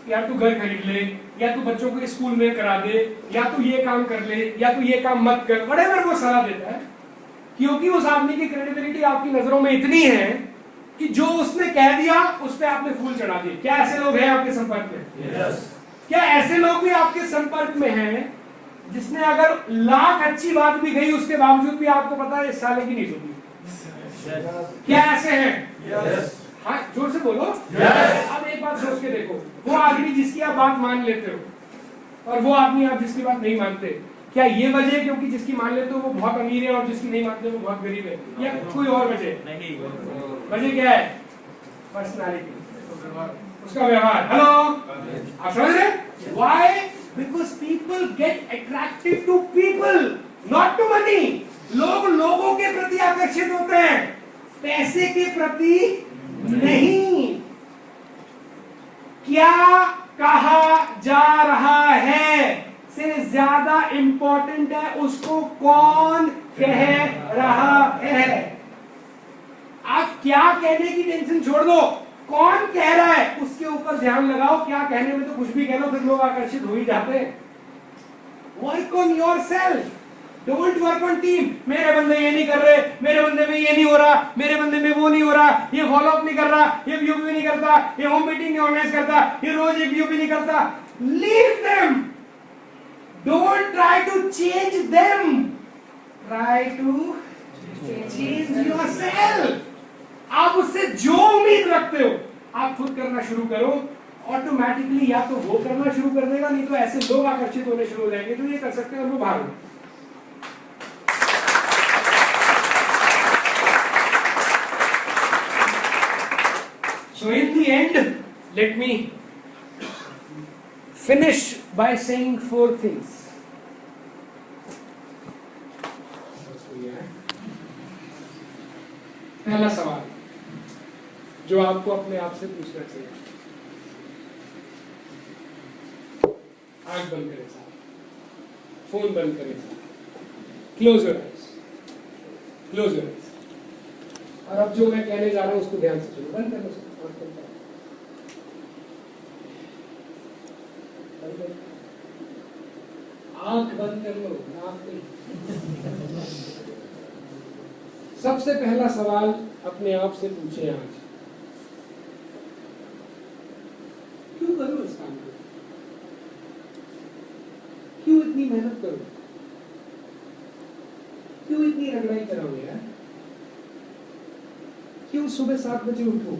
या तू घर खरीद ले, या तू बच्चों को स्कूल में करा दे, या तू ये काम कर ले, या तू ये काम मत कर, व्हाटएवर वो सलाह देता है, क्योंकि उस आदमी की क्रेडिबिलिटी आपकी नजरों में इतनी है कि जो उसने कह दिया उस पे आपने फूल चढ़ा दिए। क्या ऐसे लोग हैं आपके संपर्क में? yes. क्या ऐसे लोग भी आपके संपर्क में हैं जिसने अगर लाख अच्छी बात भी कही उसके बावजूद भी आपको पता है इस साले की नहीं सुनी? yes. क्या ऐसे हैं? yes. हाँ, जोर से बोलो। yes. अब एक बात सोच के देखो, वो आदमी जिसकी आप बात मान लेते हो और वो आदमी आप जिसकी बात नहीं मानते, क्या ये वजह है क्योंकि जिसकी मान लेते हो वो बहुत अमीर है और जिसकी नहीं मानते वो बहुत गरीब है, या कोई और वजह? नहीं। वजह क्या है? पर्सनालिटी, उसका व्यवहार। हेलो, आप समझ रहे? Why? Because people get attracted to people, not to money. लोग लोगों के प्रति आकर्षित होते हैं, पैसे के प्रति नहीं। क्या कहा जा रहा है से ज्यादा इंपॉर्टेंट है उसको कौन कह रहा है। आप क्या कहने की टेंशन छोड़ दो, कौन कह रहा है उसके ऊपर ध्यान लगाओ। क्या कहने में तो कुछ भी कह लो, फिर लोग आकर्षित हो ही जाते हैं। Work on your self, don't work on team. मेरे बंदे ये नहीं कर रहे, मेरे बंदे में ये नहीं हो रहा, मेरे बंदे में वो नहीं हो रहा, ये फॉलो अप नहीं कर रहा, ये वीओपी नहीं करता, ये होम मीटिंग नहीं ऑर्गेनाइज करता, ये रोज एक वीओपी नहीं करता। Leave them, don't try to change them, try to change yourself। आप उससे जो उम्मीद रखते हो आप खुद करना शुरू करो, ऑटोमेटिकली या तो वो करना शुरू कर देगा, नहीं तो ऐसे लोग आकर्षित होने शुरू हो जाएंगे जो ये कर सकते हैं और वो भागो। So in the end, let me finish by saying 4 things. पहला सवाल जो आपको अपने आप से पूछना चाहिए, आंख बंद करें साहब, फोन बंद करें साहब, close your eyes, close your eyes. और अब जो मैं कहने जा रहा हूं उसको ध्यान से सुनो। बंद कर लो, आंख बंद कर लो, नाक नहीं। सबसे पहला सवाल अपने आप से पूछें आज, क्यों करो इस काम को? क्यों इतनी मेहनत करो? क्यों इतनी रगड़ाई कराओ यार? क्यों सुबह 7 बजे उठो?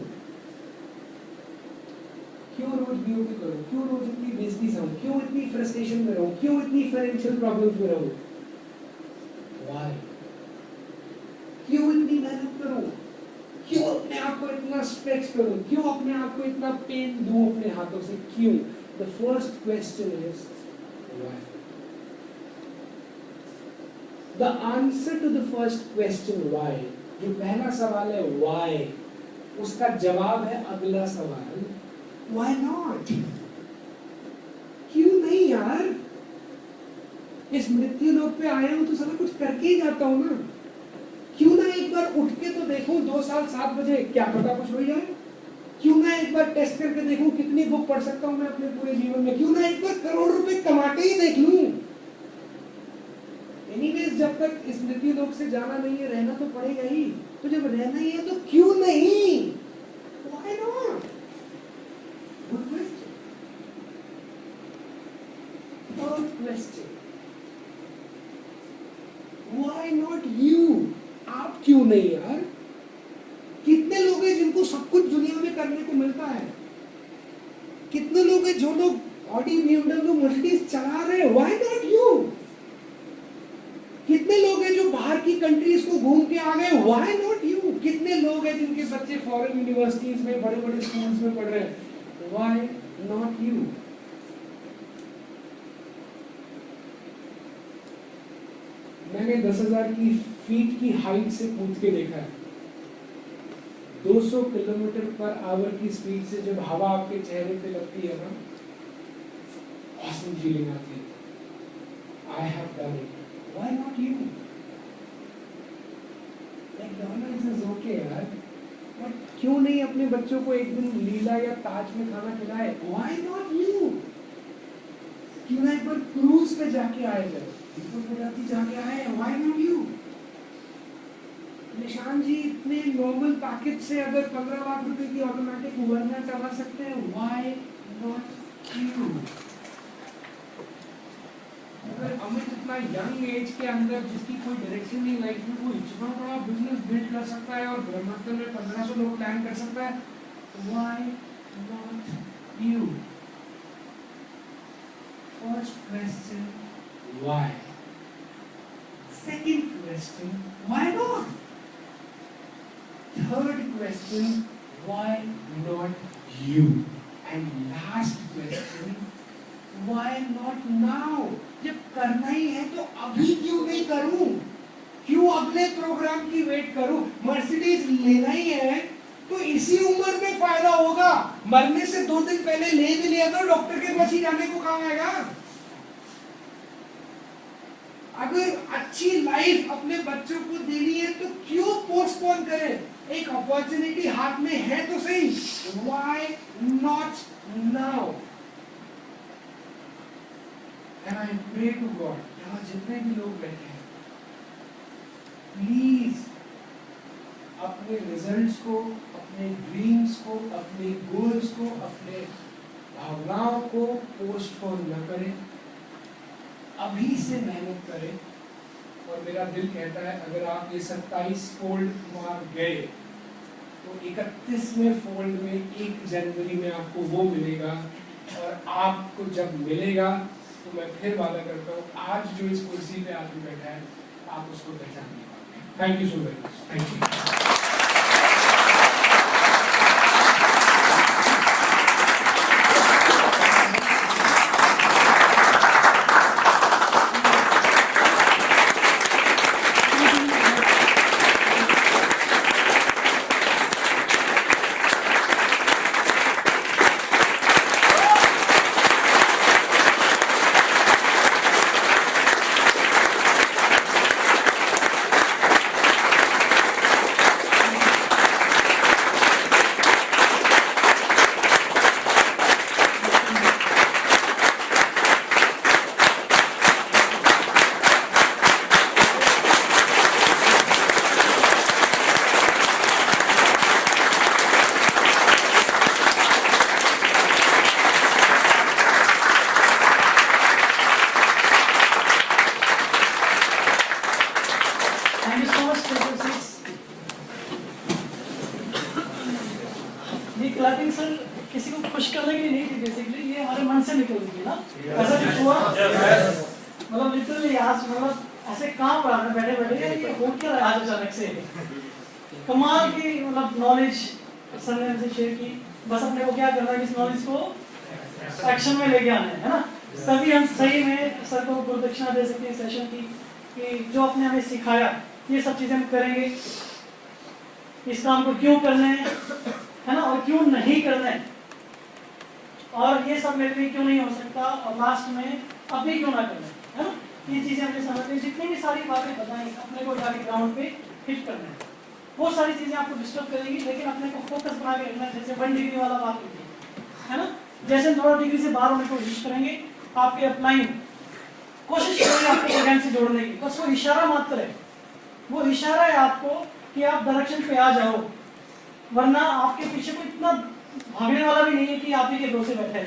क्यों रोज बीओपी करो? क्यों रोज इतनी बेइज्जती सहूं? क्यों इतनी फ्रस्ट्रेशन में रहूं? क्यों इतनी फाइनेंशियल प्रॉब्लम्स में रहूं? व्हाई? क्यों इतनी मेहनत करूं? क्यों अपने आप को इतना स्ट्रेच करूं? क्यों अपने आप को इतना पेन दूं अपने हाथों से? क्यों? The first question is why? The answer to the first question why, जो पहला सवाल है why, उसका जवाब है अगला सवाल why not? क्यों नहीं यार? इस मृत्यु लोक पे आया हूं तो साला कुछ करके ही जाता हूं ना। क्यों ना एक बार उठ के तो देखूं 2 साल 7 बजे, क्या पता कुछ हो जाए। क्यों ना एक बार टेस्ट करके देखूं कितनी बुक पढ़ सकता हूं मैं अपने पूरे जीवन में। क्यों ना एक बार करोड़ रुपए कमा के ही देख लूं। एनीवेज जब तक इस मृत्यु लोक से जाना नहीं है, रहना तो पड़ेगा ही। तो जब रहना ही है तो क्यों नहीं? Why not? Good question. Third question. लोग हैं जिनको सब कुछ दुनिया में करने को मिलता है? कितने लोग हैं जो लोग ऑडी, BMW, मर्सिडीज चला रहे हैं? Why not you? कितने लोग हैं जो बाहर की कंट्रीज को घूम के आ गए? Why not you? कितने लोग हैं जिनके बच्चे फॉरेन यूनिवर्सिटीज में, बड़े बड़े स्कूल्स में पढ़ रहे हैं? Why not you? मैंने 10,000 की फीट की हाइट से कूद के देखा है। 200 किलोमीटर पर आवर की स्पीड से जब हवा आपके चेहरे पे लगती है ना, ऑसम फीलिंग आती है। I have done it, why not you? McDonald's is okay यार, बट क्यों नहीं अपने बच्चों को एक दिन लीला या ताज में खाना खिलाए? Why not you? क्यों ना एक बार क्रूज पे जाके आए, जब दीपक प्रजापति जाके आए, व्हाई नॉट यू? निशान जी इतने नॉर्मल पैकेज से अगर 15 लाख रुपए की ऑटोमेटिक वर्ना चला सकते हैं, व्हाई नॉट यू? अगर अमित इतना यंग एज के अंदर, जिसकी कोई डायरेक्शन नहीं लाइफ में, वो इतना बड़ा बिजनेस बिल्ड कर सकता है और ब्रह्मांड में 1500 लोग प्लान कर सकता है, why not you? First question, why? Second question, why not? Third question, why not you? And last question, why not now? जब करना ही है तो अभी क्यों नहीं करूं? क्यों अगले प्रोग्राम की वेट करूं? मर्सिडीज लेना ही है तो इसी उम्र में फायदा होगा। मरने से 2 दिन पहले ले भी लिया तो डॉक्टर के पास ही जाने को काम आएगा। अगर अच्छी लाइफ अपने बच्चों को देनी है तो क्यों पोस्टपोन करें? एक अपॉर्चुनिटी हाथ में है तो सही, why not now? And I pray to God, यहाँ जितने भी लोग बैठे हैं, प्लीज अपने रिजल्ट्स को, अपने ड्रीम्स को, अपने गोल्स को, अपने भावनाओं को पोस्टपोन न करें। अभी से मेहनत करें। और मेरा दिल कहता है अगर आप ये 27 फोल्ड मार गए तो 31वें फोल्ड में 1 जनवरी में आपको वो मिलेगा। और आपको जब मिलेगा तो मैं फिर वादा करता हूँ, आज जो इस कुर्सी पे आदमी बैठा है आप उसको पहचान नहीं पाओगे। Thank you so very much. Thank you. Clapping sir किसी को खुश करने के लिए नहीं थी, बेसिकली ये हमारे मन से निकल रही है ना, ऐसा कुछ हुआ? मतलब लिटरली आज मतलब ऐसे काम रहा था बैठे बैठे, ये हो क्या रहा है आज अचानक से? कमाल की मतलब नॉलेज सर ने हमसे शेयर की। बस अपने को क्या करना है, इस नॉलेज को एक्शन में लेके आना है ना। तभी हम सही में सर को गुरुदक्षिणा दे सकते हैं सेशन की, कि जो आपने हमें सिखाया ये सब चीजें हम करेंगे, इस काम को क्यों करना है ना, और क्यों नहीं करना है, और ये सब मेरे लिए क्यों नहीं हो सकता, और लास्ट में अभी क्यों ना करना है ना। ये चीजें हमने समझ ली, जितनी भी सारी बातें बताई अपने को जाके ग्राउंड पे हिट करना है। वो सारी चीजें आपको डिस्टर्ब करेंगी, लेकिन अपने को फोकस बना के रखना है। जैसे 1 डिग्री वाला बात होती है ना, जैसे थोड़ा डिग्री से बाहर होने की कोशिश करेंगे, आपके अपलाइन कोशिश करेंगे आपके एजेंट से जोड़ने की, बस वो इशारा मात्र है, वो इशारा है आपको कि आप डायरेक्शन पे आ जाओ, वरना आपके पीछे कोई इतना भागने वाला भी नहीं है कि आप ही के भरोसे बैठे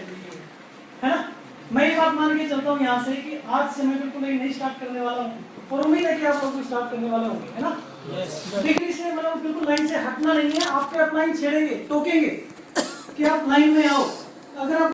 है ना। मैं ये बात मान के चलता हूँ यहाँ से कि आज से मैं बिल्कुल नई स्टार्ट करने वाला हूँ, और उम्मीद है कि आप लोग स्टार्ट करने वाले होंगे, है ना। डिग्री से मतलब बिल्कुल लाइन से हटना नहीं है, आपके आप लाइन छेड़ेंगे, टोकेंगे कि आप लाइन में आओ। अगर आप